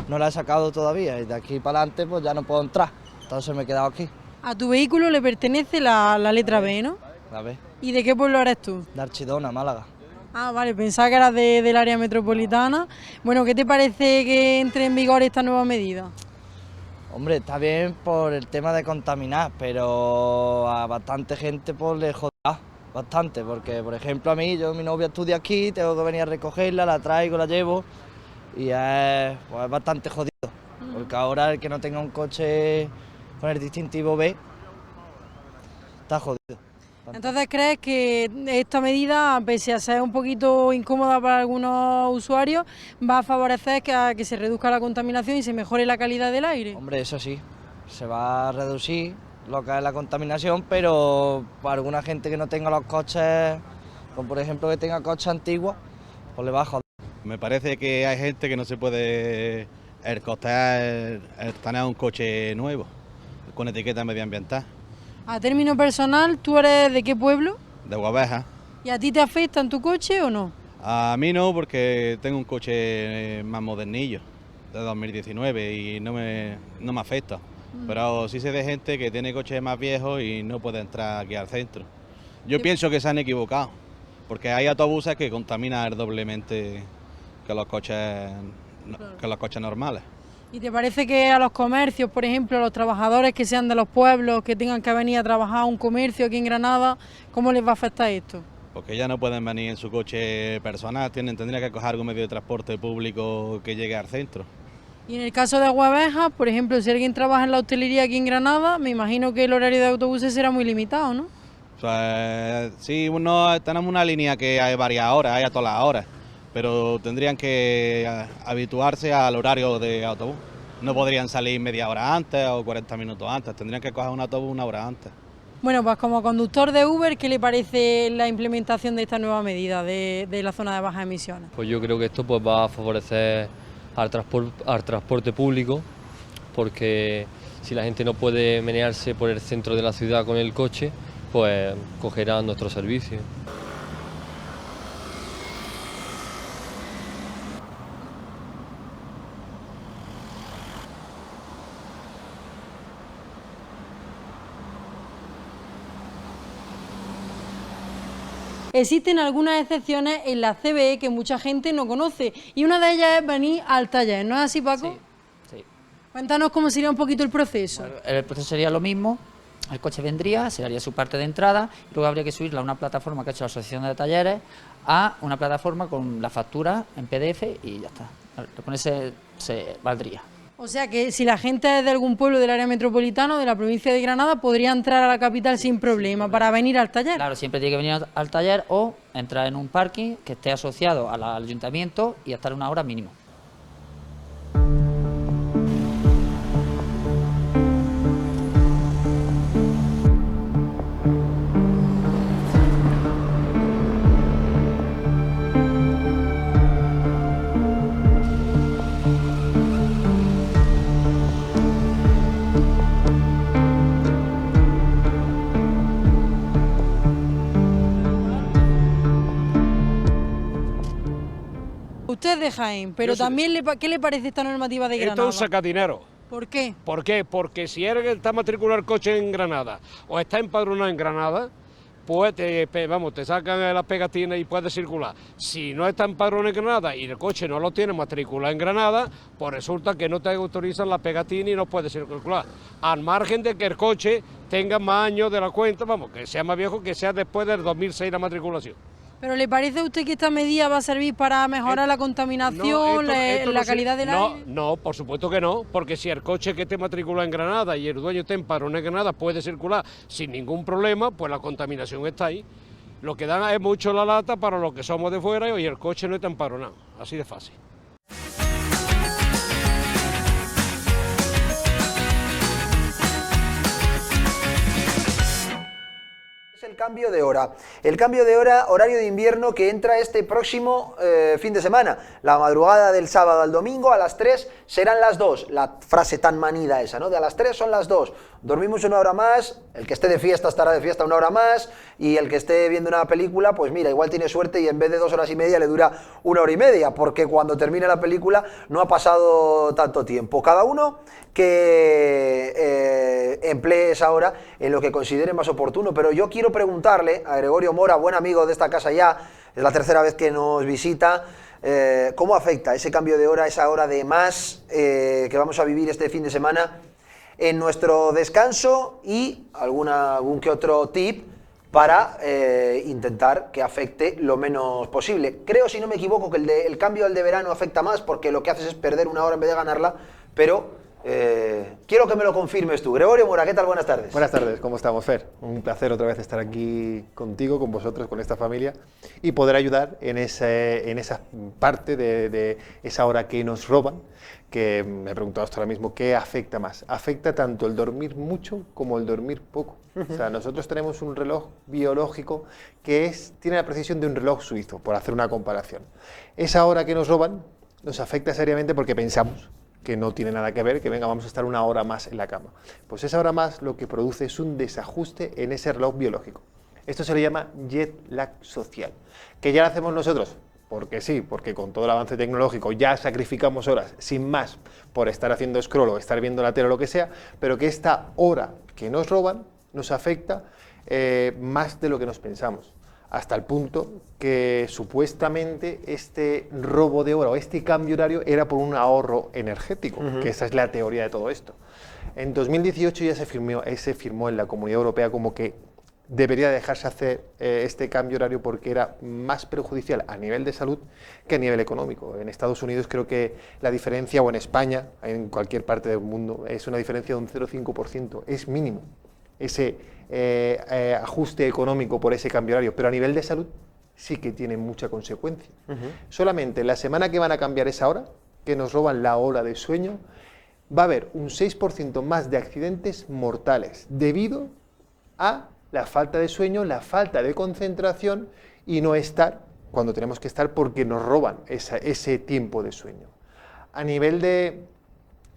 K: la he sacado todavía. Y de aquí para adelante pues ya no puedo entrar. Entonces me he quedado aquí.
H: A tu vehículo le pertenece la letra B, ¿no?
K: La B.
H: ¿Y de qué pueblo eres tú?
K: De Archidona, Málaga.
H: Ah, vale, pensaba que eras del área metropolitana. Bueno, ¿qué te parece que entre en vigor esta nueva medida?
K: Hombre, está bien por el tema de contaminar, pero a bastante gente pues le joderá bastante, porque por ejemplo a mí, mi novia estudia aquí, tengo que venir a recogerla, la traigo, la llevo y es bastante jodido, porque ahora el que no tenga un coche con el distintivo B está jodido.
H: Entonces, ¿crees que esta medida, pese a ser un poquito incómoda para algunos usuarios, va a favorecer que se reduzca la contaminación y se mejore la calidad del aire?
K: Hombre, eso sí, se va a reducir lo que es la contaminación, pero para alguna gente que no tenga los coches, como por ejemplo que tenga coches antiguos, pues le va a joder.
L: Me parece que hay gente que no se puede costear el tener un coche nuevo, con etiqueta medioambiental.
H: A término personal, ¿tú eres de qué pueblo?
L: De Guaveja.
H: ¿Y a ti te afecta en tu coche o no?
L: A mí no, porque tengo un coche más modernillo, de 2019, y no me afecta. Pero sí sé de gente que tiene coches más viejos y no puede entrar aquí al centro. Yo pienso que se han equivocado, porque hay autobuses que contaminan doblemente que los coches normales.
H: ¿Y te parece que a los comercios, por ejemplo, a los trabajadores que sean de los pueblos, que tengan que venir a trabajar a un comercio aquí en Granada, cómo les va a afectar esto?
L: Porque ya no pueden venir en su coche personal, tendría que coger algún medio de transporte público que llegue al centro.
H: Y en el caso de Guaveja, por ejemplo, si alguien trabaja en la hostelería aquí en Granada, me imagino que el horario de autobuses será muy limitado, ¿no?
L: Pues sí, tenemos una línea que hay varias horas, hay a todas las horas, pero tendrían que habituarse al horario de autobús. No podrían salir media hora antes o 40 minutos antes, tendrían que coger un autobús una hora antes.
H: Bueno, pues como conductor de Uber, ¿qué le parece la implementación de esta nueva medida de la zona de bajas emisiones?
M: Pues yo creo que esto pues va a favorecer al transporte público, porque si la gente no puede menearse por el centro de la ciudad con el coche, pues cogerá nuestro servicio.
H: Existen algunas excepciones en la CBE que mucha gente no conoce y una de ellas es venir al taller, ¿no es así, Paco?
N: Sí.
H: Cuéntanos cómo sería un poquito el proceso.
N: Bueno, el proceso sería lo mismo, el coche vendría, se haría su parte de entrada y luego habría que subirla a una plataforma que ha hecho la Asociación de Talleres a una plataforma con la factura en PDF y ya está. Con ese se valdría.
H: O sea que si la gente es de algún pueblo del área metropolitana o de la provincia de Granada, podría entrar a la capital sin problema para venir al taller.
N: Claro, siempre tiene que venir al taller o entrar en un parking que esté asociado al ayuntamiento y estar una hora mínimo.
H: Usted es de Jaén, pero también, ¿qué le parece esta normativa de Granada?
O: Esto es un sacatinero.
H: ¿Por qué?
O: ¿Por qué? Porque si eres que está matriculado el coche en Granada o está empadronado en Granada, pues te sacan las pegatinas y puedes circular. Si no está empadronado en Granada y el coche no lo tiene matriculado en Granada, pues resulta que no te autorizan la pegatina y no puedes circular. Al margen de que el coche tenga más años de la cuenta, que sea más viejo, que sea después del 2006 la matriculación.
H: ¿Pero le parece a usted que esta medida va a servir para mejorar la contaminación, la calidad del aire?
O: No, por supuesto que no, porque si el coche que esté matriculado en Granada y el dueño esté empadronado en Granada puede circular sin ningún problema, pues la contaminación está ahí. Lo que dan es mucho la lata para los que somos de fuera y el coche no está empadronado, así de fácil.
A: El cambio de hora. El cambio de hora, horario de invierno que entra este próximo fin de semana. La madrugada del sábado al domingo a las 3 serán las 2. La frase tan manida esa, ¿no? De a las 3 son las 2. dormimos una hora más, el que esté de fiesta estará de fiesta una hora más, y el que esté viendo una película, pues mira, igual tiene suerte y en vez de 2 horas y media le dura 1 hora y media, porque cuando termine la película no ha pasado tanto tiempo. Cada uno que emplee esa hora en lo que considere más oportuno, pero yo quiero preguntarle a Gregorio Mora, buen amigo de esta casa ya, es la 3ª vez que nos visita, ¿cómo afecta ese cambio de hora, esa hora de más que vamos a vivir este fin de semana en nuestro descanso, y algún que otro tip para intentar que afecte lo menos posible? Creo, si no me equivoco, que el cambio al de verano afecta más porque lo que haces es perder 1 hora en vez de ganarla, pero quiero que me lo confirmes tú. Gregorio Mora, ¿qué tal? Buenas tardes.
P: Buenas tardes, ¿cómo estamos, Fer? Un placer otra vez estar aquí contigo, con vosotros, con esta familia, y poder ayudar en esa parte de esa hora que nos roban, que me he preguntado hasta ahora mismo, ¿qué afecta más? Afecta tanto el dormir mucho como el dormir poco. O sea, nosotros tenemos un reloj biológico que tiene la precisión de un reloj suizo, por hacer una comparación. Esa hora que nos roban nos afecta seriamente porque pensamos que no tiene nada que ver, que venga, vamos a estar 1 hora más en la cama. Pues esa hora más lo que produce es un desajuste en ese reloj biológico. Esto se le llama jet lag social, que ya lo hacemos nosotros, porque sí, porque con todo el avance tecnológico ya sacrificamos horas sin más por estar haciendo scroll o estar viendo la tele o lo que sea, pero que esta hora que nos roban nos afecta más de lo que nos pensamos, hasta el punto que supuestamente este robo de hora o este cambio horario era por un ahorro energético, que esa es la teoría de todo esto. En 2018 ya se firmó en la Comunidad Europea como que debería dejarse hacer este cambio horario porque era más perjudicial a nivel de salud que a nivel económico. En Estados Unidos creo que la diferencia, o en España, en cualquier parte del mundo, es una diferencia de un 0,5%, es mínimo ese ajuste económico por ese cambio horario, pero a nivel de salud sí que tiene mucha consecuencia. Solamente la semana que van a cambiar esa hora, que nos roban la hora de sueño, va a haber un 6% más de accidentes mortales debido a la falta de sueño, la falta de concentración y no estar cuando tenemos que estar porque nos roban ese tiempo de sueño. A nivel de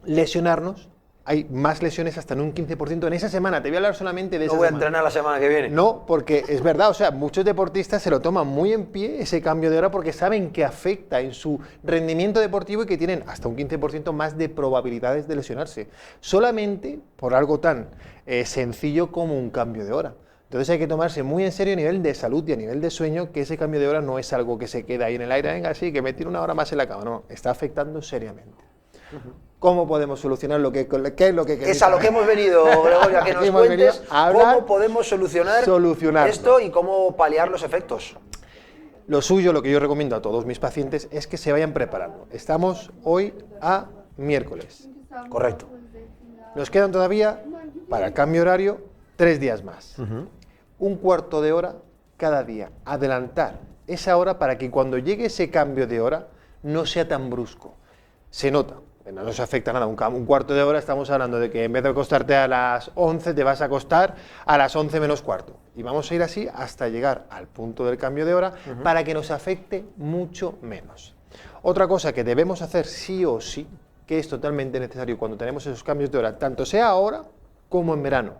P: lesionarnos, hay más lesiones hasta en un 15% en esa semana. Te voy a hablar solamente de esa semana.
A: No voy a entrenar la semana que viene.
P: No, porque es verdad, o sea, muchos deportistas se lo toman muy en pie ese cambio de hora porque saben que afecta en su rendimiento deportivo y que tienen hasta un 15% más de probabilidades de lesionarse. Solamente por algo tan sencillo como un cambio de hora. Entonces hay que tomarse muy en serio a nivel de salud y a nivel de sueño que ese cambio de hora no es algo que se queda ahí en el aire, venga, sí, que me tiro 1 hora más en la cama, no, está afectando seriamente. ¿Cómo podemos solucionar qué es lo que queréis?
A: Es a lo que hemos venido, Gregorio, a que nos cuentes cómo podemos solucionar esto y cómo paliar los efectos.
P: Lo suyo, lo que yo recomiendo a todos mis pacientes es que se vayan preparando. Estamos hoy a miércoles.
A: Correcto.
P: Nos quedan todavía, para el cambio horario, 3 días más. Un cuarto de hora cada día. Adelantar esa hora para que cuando llegue ese cambio de hora no sea tan brusco. Se nota. No se afecta nada, un cuarto de hora estamos hablando de que en vez de acostarte a las 11 te vas a acostar a las 11 menos cuarto. Y vamos a ir así hasta llegar al punto del cambio de hora para que nos afecte mucho menos. Otra cosa que debemos hacer sí o sí, que es totalmente necesario cuando tenemos esos cambios de hora, tanto sea ahora como en verano,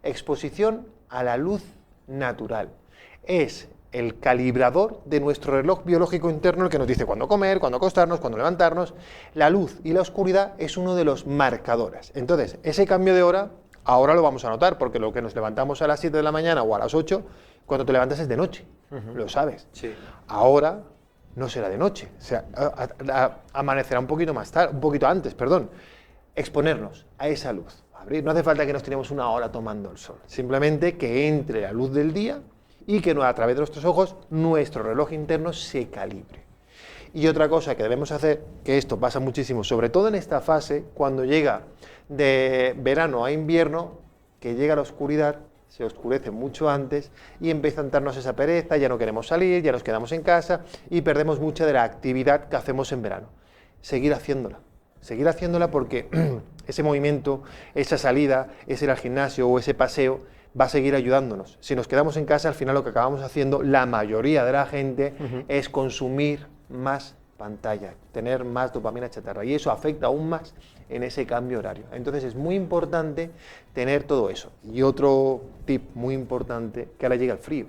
P: exposición a la luz natural. Es el calibrador de nuestro reloj biológico interno, el que nos dice cuándo comer, cuándo acostarnos, cuándo levantarnos. La luz y la oscuridad es uno de los marcadores. Entonces, ese cambio de hora, ahora lo vamos a notar, porque lo que nos levantamos a las 7 de la mañana o a las 8, cuando te levantas es de noche, lo sabes. Sí. Ahora no será de noche, o sea, amanecerá un poquito más tarde, un poquito antes, perdón. Exponernos a esa luz. No hace falta que nos tiremos 1 hora tomando el sol, simplemente que entre la luz del día y que a través de nuestros ojos nuestro reloj interno se calibre. Y otra cosa que debemos hacer, que esto pasa muchísimo, sobre todo en esta fase, cuando llega de verano a invierno, que llega la oscuridad, se oscurece mucho antes y empieza a entrarnos esa pereza, ya no queremos salir, ya nos quedamos en casa y perdemos mucha de la actividad que hacemos en verano. Seguir haciéndola porque ese movimiento, esa salida, ese ir al gimnasio o ese paseo, va a seguir ayudándonos. Si nos quedamos en casa, al final lo que acabamos haciendo, la mayoría de la gente, es consumir más pantalla, tener más dopamina chatarra, y eso afecta aún más en ese cambio horario. Entonces es muy importante tener todo eso. Y otro tip muy importante, que ahora llega el frío,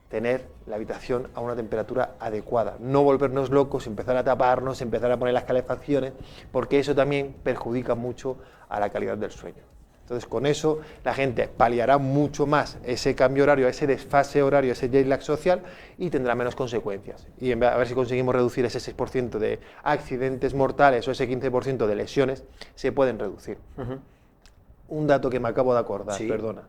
P: tener la habitación a una temperatura adecuada, no volvernos locos, empezar a taparnos, empezar a poner las calefacciones, porque eso también perjudica mucho a la calidad del sueño. Entonces, con eso la gente paliará mucho más ese cambio horario, ese desfase horario, ese jet lag social, y tendrá menos consecuencias. Y a ver si conseguimos reducir ese 6% de accidentes mortales o ese 15% de lesiones, se pueden reducir. Un dato que me acabo de acordar, perdona.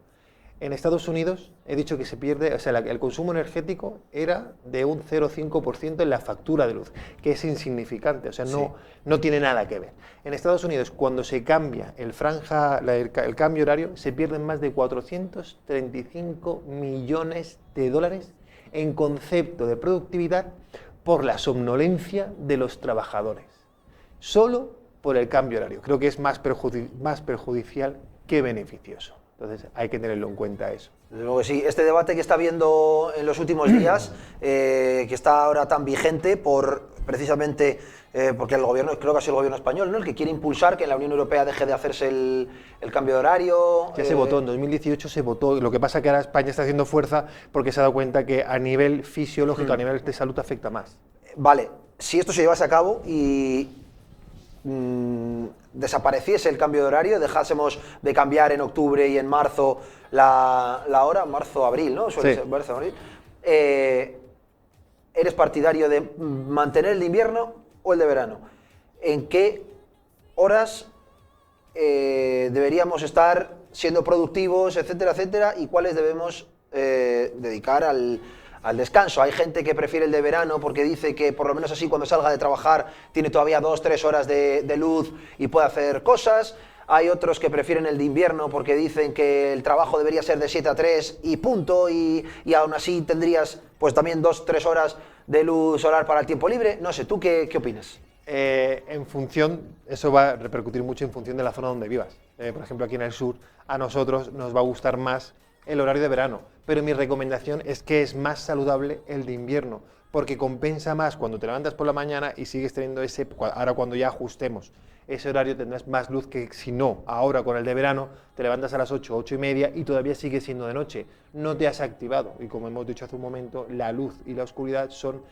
P: En Estados Unidos he dicho que se pierde, o sea, el consumo energético era de un 0,5% en la factura de luz, que es insignificante, o sea, no tiene nada que ver. En Estados Unidos, cuando se cambia el cambio horario, se pierden más de 435 millones de dólares en concepto de productividad por la somnolencia de los trabajadores, solo por el cambio horario. Creo que es más perjudicial que beneficioso. Entonces hay que tenerlo en cuenta eso.
A: Desde luego que sí. Este debate que está habiendo en los últimos días, que está ahora tan vigente precisamente porque el gobierno, creo que ha sido el gobierno español, ¿no?, el que quiere impulsar que en la Unión Europea deje de hacerse el cambio de horario.
P: Ya se votó, en 2018 se votó, lo que pasa es que ahora España está haciendo fuerza porque se ha dado cuenta que a nivel fisiológico, a nivel de salud afecta más.
A: Vale, si esto se llevase a cabo y desapareciese el cambio de horario, dejásemos de cambiar en octubre y en marzo la hora, marzo-abril, ¿no? Suele ser marzo-abril. ¿Eres partidario de mantener el de invierno o el de verano? ¿En qué horas deberíamos estar siendo productivos, etcétera, etcétera, y cuáles debemos dedicar al descanso? Hay gente que prefiere el de verano porque dice que por lo menos así cuando salga de trabajar tiene todavía 2-3 horas de luz y puede hacer cosas. Hay otros que prefieren el de invierno porque dicen que el trabajo debería ser de 7 a 3 y punto, y aún así tendrías pues también 2-3 horas de luz solar para el tiempo libre. No sé, ¿tú qué opinas?
P: En función, eso va a repercutir mucho en función de la zona donde vivas. Por ejemplo, aquí en el sur, a nosotros nos va a gustar más el horario de verano, pero mi recomendación es que es más saludable el de invierno, porque compensa más cuando te levantas por la mañana y sigues teniendo ahora cuando ya ajustemos ese horario tendrás más luz que si no, ahora con el de verano te levantas a las 8, 8:30 y todavía sigue siendo de noche, no te has activado, y como hemos dicho hace un momento, la luz y la oscuridad son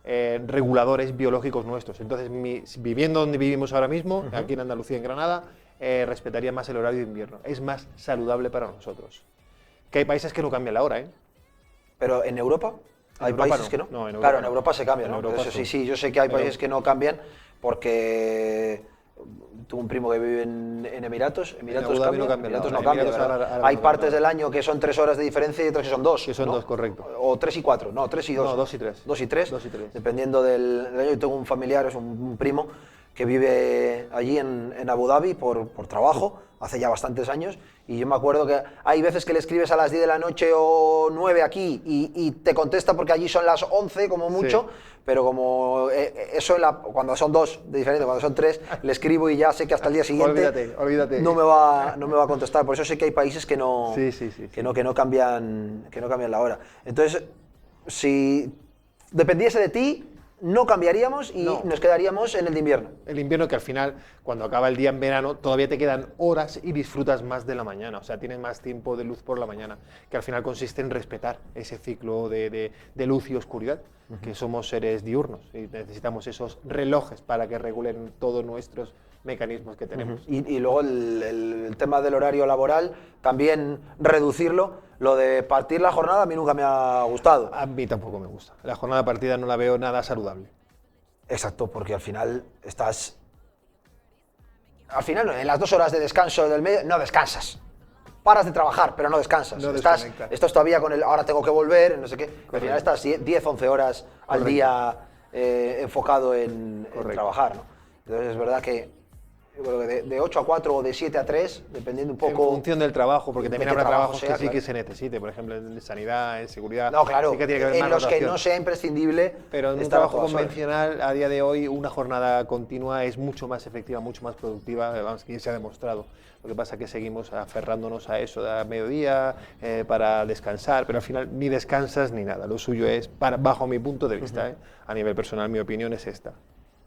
P: reguladores biológicos nuestros. Entonces, viviendo donde vivimos ahora mismo, aquí en Andalucía, en Granada, respetaría más el horario de invierno, es más saludable para nosotros. Que hay países que no cambian la hora, ¿eh?
A: Pero en Europa hay países que no.
P: No, en Europa
A: claro, en Europa se cambia, ¿no? Eso sí, sí, yo sé que hay países que no cambian porque tuve un primo que vive en Emiratos. Emiratos no cambia. Hay partes del año que son 3 horas de diferencia y otras que son 2.
P: Que son 2, correcto.
A: O 3 y 4, no, 3 y 2.
P: No, 2 y 3.
A: 2 y 3, dependiendo del año. Yo tengo un familiar, es un primo, que vive allí en Abu Dhabi por trabajo, hace ya bastantes años, y yo me acuerdo que hay veces que le escribes a las 10 de la noche o 9 aquí y te contesta porque allí son las 11 como mucho, pero como eso cuando son 2 de diferencia, cuando son 3, le escribo y ya sé que hasta el día siguiente
P: olvídate.
A: No me va a contestar. Por eso sé que hay países que no cambian la hora. Entonces, si dependiese de ti, no cambiaríamos y nos quedaríamos en el de invierno.
P: El invierno, que al final, cuando acaba el día en verano, todavía te quedan horas y disfrutas más de la mañana. O sea, tienes más tiempo de luz por la mañana, que al final consiste en respetar ese ciclo de luz y oscuridad, que somos seres diurnos y necesitamos esos relojes para que regulen todos nuestros mecanismos que tenemos.
A: Y luego el tema del horario laboral, también reducirlo. Lo de partir la jornada a mí nunca me ha gustado.
P: A mí tampoco me gusta. La jornada partida no la veo nada saludable.
A: Exacto, porque al final estás... Al final, en las 2 horas de descanso del medio, no descansas. Paras de trabajar, pero no descansas. Estás todavía con el ahora tengo que volver, no sé qué. Al final estás 10, 11 horas al día enfocado en trabajar, ¿no? Entonces es verdad que de 8 a 4 o de 7 a 3, dependiendo un poco...
P: En función del trabajo, porque también habrá trabajos que sí
A: claro.
P: que se necesite, por ejemplo, en sanidad, en seguridad...
A: No, claro,
P: sí que tiene que haber
A: en
P: más
A: los
P: rotación.
A: que no sea imprescindible...
P: Pero en un trabajo convencional, a día de hoy, una jornada continua es mucho más efectiva, mucho más productiva, vamos, que se ha demostrado. Lo que pasa es que seguimos aferrándonos a eso de mediodía para descansar, pero al final ni descansas ni nada. Lo suyo es, bajo mi punto de vista, a nivel personal, mi opinión es esta.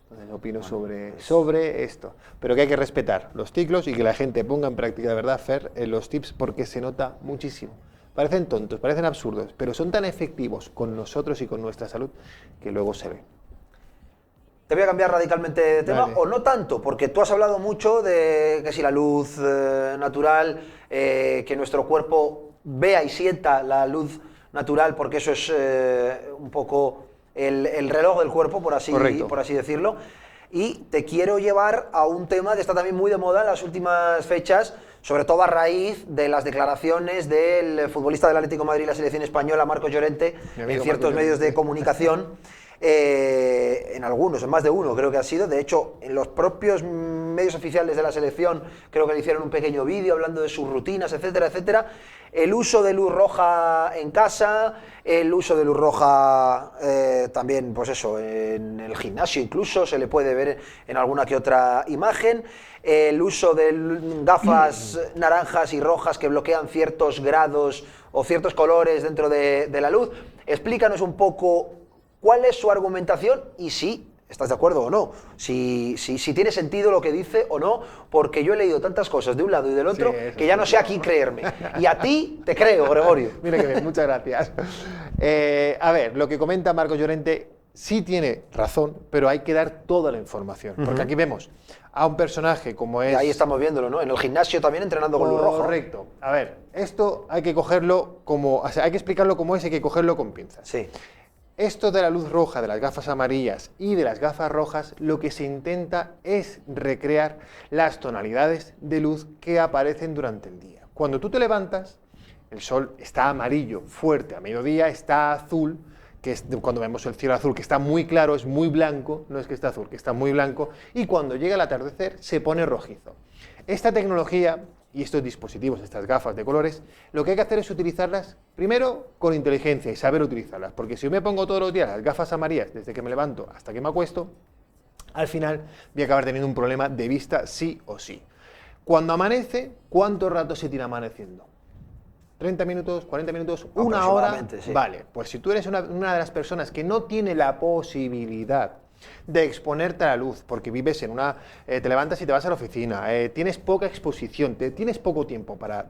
P: Entonces opino sobre esto. Pero que hay que respetar los ciclos y que la gente ponga en práctica de verdad, Fer, los tips, porque se nota muchísimo. Parecen tontos, parecen absurdos, pero son tan efectivos con nosotros y con nuestra salud que luego se ve.
A: Te voy a cambiar radicalmente de tema,
P: Dale.
A: o no tanto, porque tú has hablado mucho de que si la luz natural, que nuestro cuerpo vea y sienta la luz natural, porque eso es un poco el reloj del cuerpo, por así decirlo. Y te quiero llevar a un tema que está también muy de moda en las últimas fechas, sobre todo a raíz de las declaraciones del futbolista del Atlético de Madrid y la selección española, Marcos Llorente, en ciertos medios de comunicación. En algunos, en más de uno creo que ha sido, de hecho en los propios medios oficiales de la selección creo que le hicieron un pequeño vídeo hablando de sus rutinas, etcétera, etcétera. El uso de luz roja en casa, el uso de luz roja también, pues eso, en el gimnasio incluso, se le puede ver en alguna que otra imagen, el uso de gafas naranjas y rojas que bloquean ciertos grados o ciertos colores dentro de la luz. Explícanos un poco cuál es su argumentación y si estás de acuerdo o no, si tiene sentido lo que dice o no, porque yo he leído tantas cosas de un lado y del otro que ya no sé a quién creerme. Y a ti te creo, Gregorio.
P: Mira que bien, muchas gracias. A ver, lo que comenta Marcos Llorente sí tiene razón, pero hay que dar toda la información, porque aquí vemos a un personaje como es...
A: Y ahí estamos viéndolo, ¿no? En el gimnasio también entrenando con luz roja.
P: Correcto. A ver, esto hay que cogerlo como... O sea, hay que explicarlo como es, hay que cogerlo con pinzas.
A: Sí.
P: Esto de la luz roja, de las gafas amarillas y de las gafas rojas, lo que se intenta es recrear las tonalidades de luz que aparecen durante el día. Cuando tú te levantas, el sol está amarillo, fuerte, a mediodía está azul, que es cuando vemos el cielo azul, que está muy claro, es muy blanco, no es que está azul, que está muy blanco, y cuando llega el atardecer se pone rojizo. Esta tecnología y estos dispositivos, estas gafas de colores, lo que hay que hacer es utilizarlas primero con inteligencia y saber utilizarlas, porque si yo me pongo todos los días las gafas amarillas desde que me levanto hasta que me acuesto, al final voy a acabar teniendo un problema de vista sí o sí. Cuando amanece, ¿cuánto rato se tiene amaneciendo? 30 minutos, 40 minutos, una hora.
A: Sí.
P: Vale, pues si tú eres una de las personas que no tiene la posibilidad de exponerte a la luz, porque vives en una... te levantas y te vas a la oficina, tienes poca exposición, tienes poco tiempo para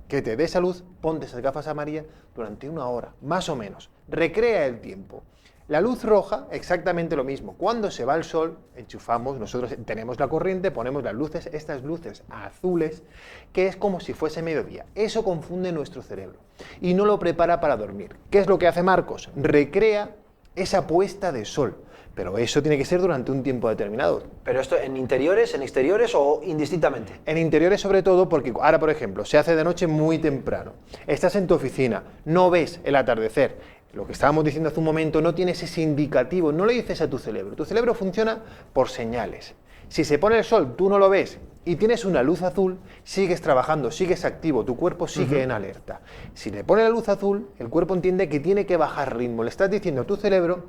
P: que te dé esa luz, ponte esas gafas amarillas durante una hora, más o menos. Recrea el tiempo. La luz roja, exactamente lo mismo. Cuando se va el sol, enchufamos, nosotros tenemos la corriente, ponemos las luces, estas luces azules, que es como si fuese mediodía. Eso confunde nuestro cerebro y no lo prepara para dormir. ¿Qué es lo que hace Marcos? Recrea esa puesta de sol. Pero eso tiene que ser durante un tiempo determinado.
A: ¿Pero esto en interiores, en exteriores o indistintamente?
P: En interiores sobre todo porque ahora, por ejemplo, se hace de noche muy temprano. Estás en tu oficina, no ves el atardecer. Lo que estábamos diciendo hace un momento, no tienes ese indicativo, no le dices a tu cerebro. Tu cerebro funciona por señales. Si se pone el sol, tú no lo ves y tienes una luz azul, sigues trabajando, sigues activo, tu cuerpo sigue en alerta. Si le pone la luz azul, el cuerpo entiende que tiene que bajar ritmo. Le estás diciendo a tu cerebro,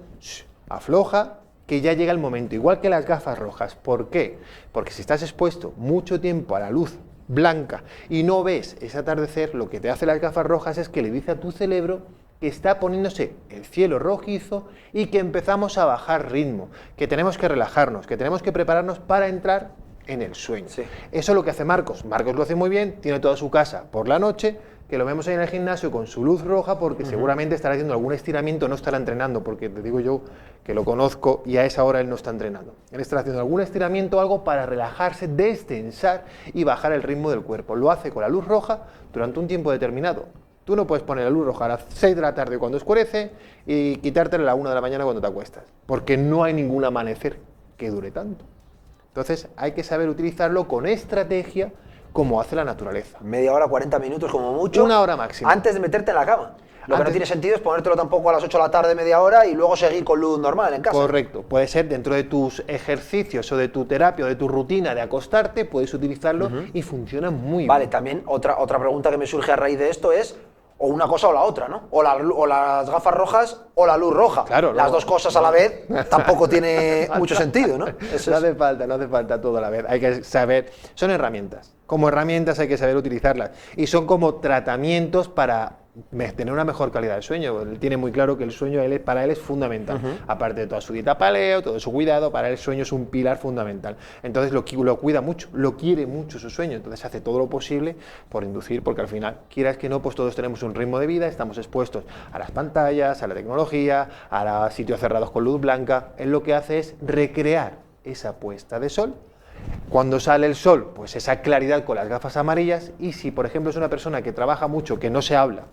P: afloja, que ya llega el momento, igual que las gafas rojas. ¿Por qué? Porque si estás expuesto mucho tiempo a la luz blanca y no ves ese atardecer, lo que te hace las gafas rojas es que le dice a tu cerebro que está poniéndose el cielo rojizo y que empezamos a bajar ritmo, que tenemos que relajarnos, que tenemos que prepararnos para entrar en el sueño. Sí. Eso es lo que hace Marcos. Marcos lo hace muy bien, tiene toda su casa por la noche, que lo vemos ahí en el gimnasio con su luz roja porque seguramente estará haciendo algún estiramiento, no estará entrenando, porque te digo yo que lo conozco y a esa hora él no está entrenando. Él estará haciendo algún estiramiento o algo para relajarse, destensar y bajar el ritmo del cuerpo. Lo hace con la luz roja durante un tiempo determinado. Tú no puedes poner la luz roja a las 6 de la tarde cuando oscurece y quitártela a la 1 de la mañana cuando te acuestas, porque no hay ningún amanecer que dure tanto. Entonces hay que saber utilizarlo con estrategia, como hace la naturaleza.
A: Media hora, 40 minutos como mucho.
P: Una hora máximo.
A: Antes de meterte en la cama. Lo que no tiene sentido es ponértelo tampoco a las 8 de la tarde, media hora, y luego seguir con luz normal en casa.
P: Correcto. Puede ser dentro de tus ejercicios o de tu terapia o de tu rutina de acostarte, puedes utilizarlo y funciona muy bien.
A: Vale, también otra pregunta que me surge a raíz de esto es, o una cosa o la otra, ¿no? O las gafas rojas o la luz roja.
P: Claro,
A: las dos cosas a la vez tampoco tiene mucho sentido, ¿no?
P: No hace falta todo a la vez. Hay que saber, son herramientas. Como herramientas hay que saber utilizarlas. Y son como tratamientos para tener una mejor calidad de sueño. Él tiene muy claro que el sueño para él es fundamental. Aparte de toda su dieta paleo, todo su cuidado, para él el sueño es un pilar fundamental. Entonces lo cuida mucho, lo quiere mucho su sueño. Entonces hace todo lo posible por inducir, porque al final, quieras que no, pues todos tenemos un ritmo de vida, estamos expuestos a las pantallas, a la tecnología, a sitios cerrados con luz blanca. Él lo que hace es recrear esa puesta de sol. Cuando sale el sol, pues esa claridad con las gafas amarillas. Y si, por ejemplo, es una persona que trabaja mucho, que no se habla,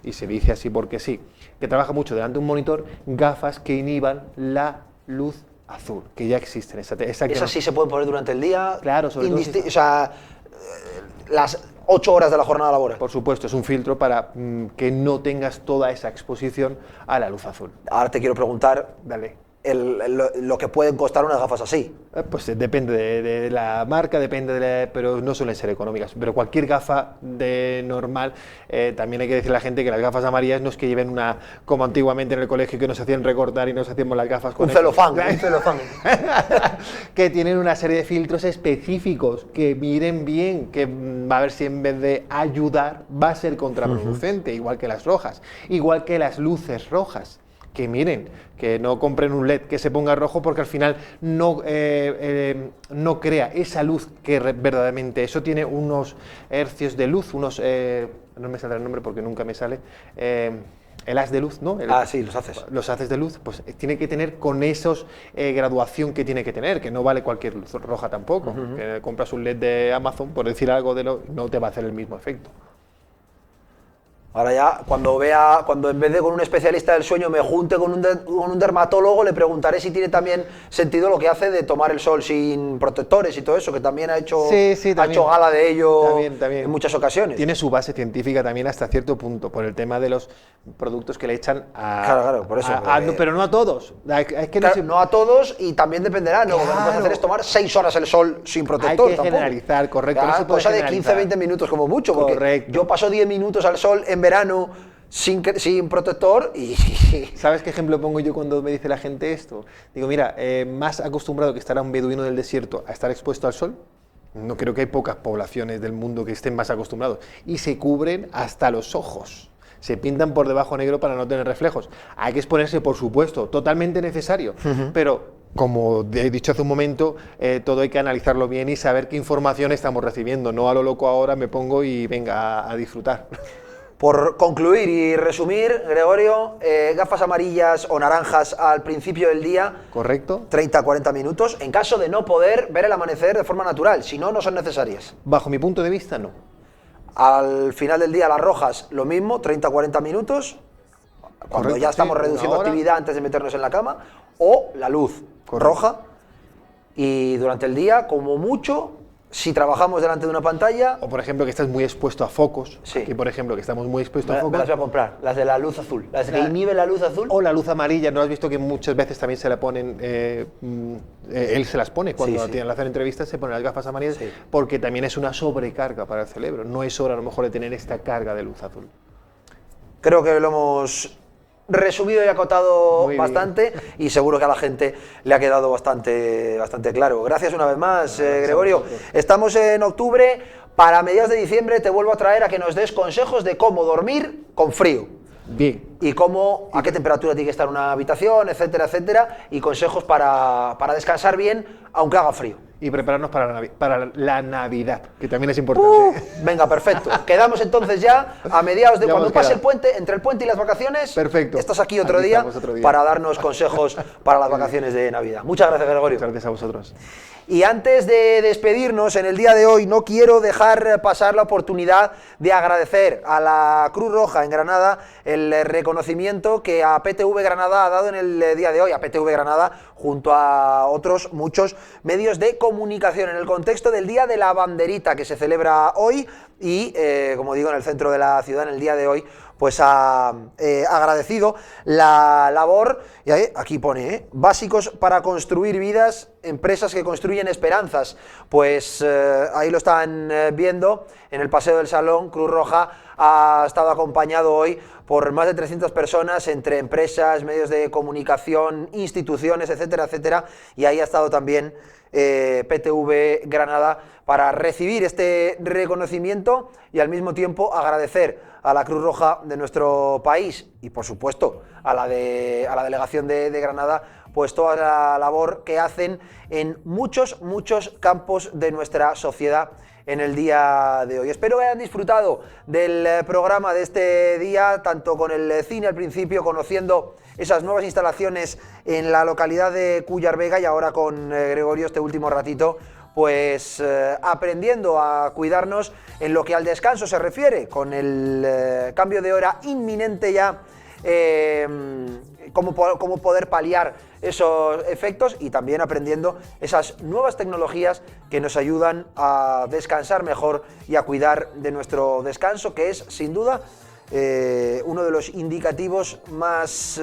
P: y se dice así porque sí, que trabaja mucho delante de un monitor, gafas que inhiban la luz azul, que ya existen.
A: Esas sí se pueden poner durante el día.
P: Claro, sobre todo.
A: O sea, las 8 horas de la jornada laboral.
P: Por supuesto, es un filtro para que no tengas toda esa exposición a la luz azul.
A: Ahora te quiero preguntar,
P: dale,
A: lo que pueden costar unas gafas así.
P: Pues depende de la marca, pero no suelen ser económicas. Pero cualquier gafa normal, también hay que decirle a la gente que las gafas amarillas no es que lleven como antiguamente en el colegio, que nos hacían recortar y nos hacíamos las gafas con
A: un celofán.
P: Que tienen una serie de filtros específicos, que miren bien, que va a ver si en vez de ayudar va a ser contraproducente, igual que las rojas, igual que las luces rojas. Que miren, que no compren un LED que se ponga rojo, porque al final no crea esa luz que verdaderamente, eso tiene unos hercios de luz, no me sale el nombre porque nunca me sale, el haz de luz, ¿no?
A: Sí, los haces.
P: Los haces de luz, pues tiene que tener con esos graduación que tiene que tener, que no vale cualquier luz roja tampoco, que compras un LED de Amazon, por decir algo, no te va a hacer el mismo efecto.
A: Ahora ya, cuando en vez de con un especialista del sueño me junte con un dermatólogo, le preguntaré si tiene también sentido lo que hace de tomar el sol sin protectores y todo eso, que también ha hecho gala de ello también. En muchas ocasiones.
P: Tiene su base científica también hasta cierto punto, por el tema de los productos que le echan a...
A: Claro, por eso.
P: Pero no a todos. Es que
A: no a todos, y también dependerá, ¿no? Lo que no puedes hacer es tomar 6 horas el sol sin protector.
P: Hay que generalizar, correcto.
A: Claro, cosa de 15-20 minutos como mucho, porque yo paso 10 minutos al sol en verano sin protector y...
P: ¿Sabes qué ejemplo pongo yo cuando me dice la gente esto? Digo, mira, más acostumbrado que estará un beduino del desierto a estar expuesto al sol, no creo que hay pocas poblaciones del mundo que estén más acostumbrados, y se cubren hasta los ojos. Se pintan por debajo negro para no tener reflejos. Hay que exponerse, por supuesto, totalmente necesario, pero como he dicho hace un momento, todo hay que analizarlo bien y saber qué información estamos recibiendo. No a lo loco ahora me pongo y venga a disfrutar.
A: Por concluir y resumir, Gregorio, gafas amarillas o naranjas al principio del día.
P: Correcto.
A: 30-40 minutos, en caso de no poder ver el amanecer de forma natural, si no, no son necesarias.
P: Bajo mi punto de vista, no.
A: Al final del día, las rojas, lo mismo, 30-40 minutos, cuando
P: Correcto,
A: ya estamos reduciendo actividad antes de meternos en la cama, o la luz roja, y durante el día, como mucho, si trabajamos delante de una pantalla...
P: O, por ejemplo, que estás muy expuesto a focos. Sí. Aquí, por ejemplo, que estamos muy expuestos a focos.
A: Me las voy a comprar, las de la luz azul. Las que inhiben la luz azul.
P: O la luz amarilla, ¿no has visto que muchas veces también se la ponen... él se las pone cuando tiene que hacer entrevistas, se pone las gafas amarillas, porque también es una sobrecarga para el cerebro. No es hora, a lo mejor, de tener esta carga de luz azul.
A: Creo que lo hemos resumido y acotado bastante, y seguro que a la gente le ha quedado bastante claro. Gracias una vez más, Gregorio. Estamos en octubre, para mediados de diciembre te vuelvo a traer a que nos des consejos de cómo dormir con frío.
P: Bien.
A: Y a qué temperatura tiene que estar una habitación, etcétera, etcétera, y consejos para descansar bien, aunque haga frío.
P: Y prepararnos para la Navidad, que también es importante.
A: Venga, perfecto. Quedamos entonces ya a mediados de cuando pase el puente, entre el puente y las vacaciones.
P: Perfecto.
A: Estás aquí otro día para darnos consejos para las vacaciones de Navidad. Muchas gracias, Gregorio.
P: Muchas gracias a vosotros.
A: Y antes de despedirnos en el día de hoy, no quiero dejar pasar la oportunidad de agradecer a la Cruz Roja en Granada el reconocimiento que a PTV Granada ha dado en el día de hoy, a PTV Granada junto a otros muchos medios de comunicación comunicación en el contexto del Día de la Banderita que se celebra hoy y, como digo, en el centro de la ciudad en el día de hoy, pues ha agradecido la labor, y aquí pone, básicos para construir vidas, empresas que construyen esperanzas. Pues ahí lo están viendo en el Paseo del Salón. Cruz Roja ha estado acompañado hoy por más de 300 personas entre empresas, medios de comunicación, instituciones, etcétera, etcétera, y ahí ha estado también PTV Granada para recibir este reconocimiento y al mismo tiempo agradecer a la Cruz Roja de nuestro país y por supuesto a la delegación de Granada, pues toda la labor que hacen en muchos campos de nuestra sociedad en el día de hoy. Espero que hayan disfrutado del programa de este día, tanto con el cine al principio, conociendo esas nuevas instalaciones en la localidad de Cúllar Vega, y ahora con Gregorio este último ratito, pues aprendiendo a cuidarnos en lo que al descanso se refiere, con el cambio de hora inminente ya, cómo poder paliar esos efectos, y también aprendiendo esas nuevas tecnologías que nos ayudan a descansar mejor y a cuidar de nuestro descanso, que es sin duda uno de los indicativos más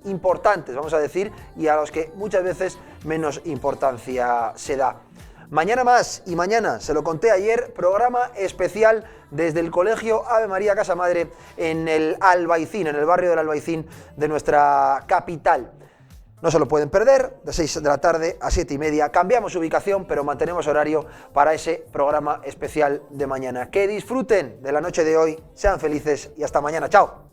A: importantes, vamos a decir, y a los que muchas veces menos importancia se da. Mañana más, y mañana, se lo conté ayer, programa especial desde el Colegio Ave María Casa Madre en el Albaicín, en el barrio del Albaicín de nuestra capital. No se lo pueden perder, de 6 de la tarde a 7 y media. Cambiamos ubicación, pero mantenemos horario para ese programa especial de mañana. Que disfruten de la noche de hoy, sean felices y hasta mañana. ¡Chao!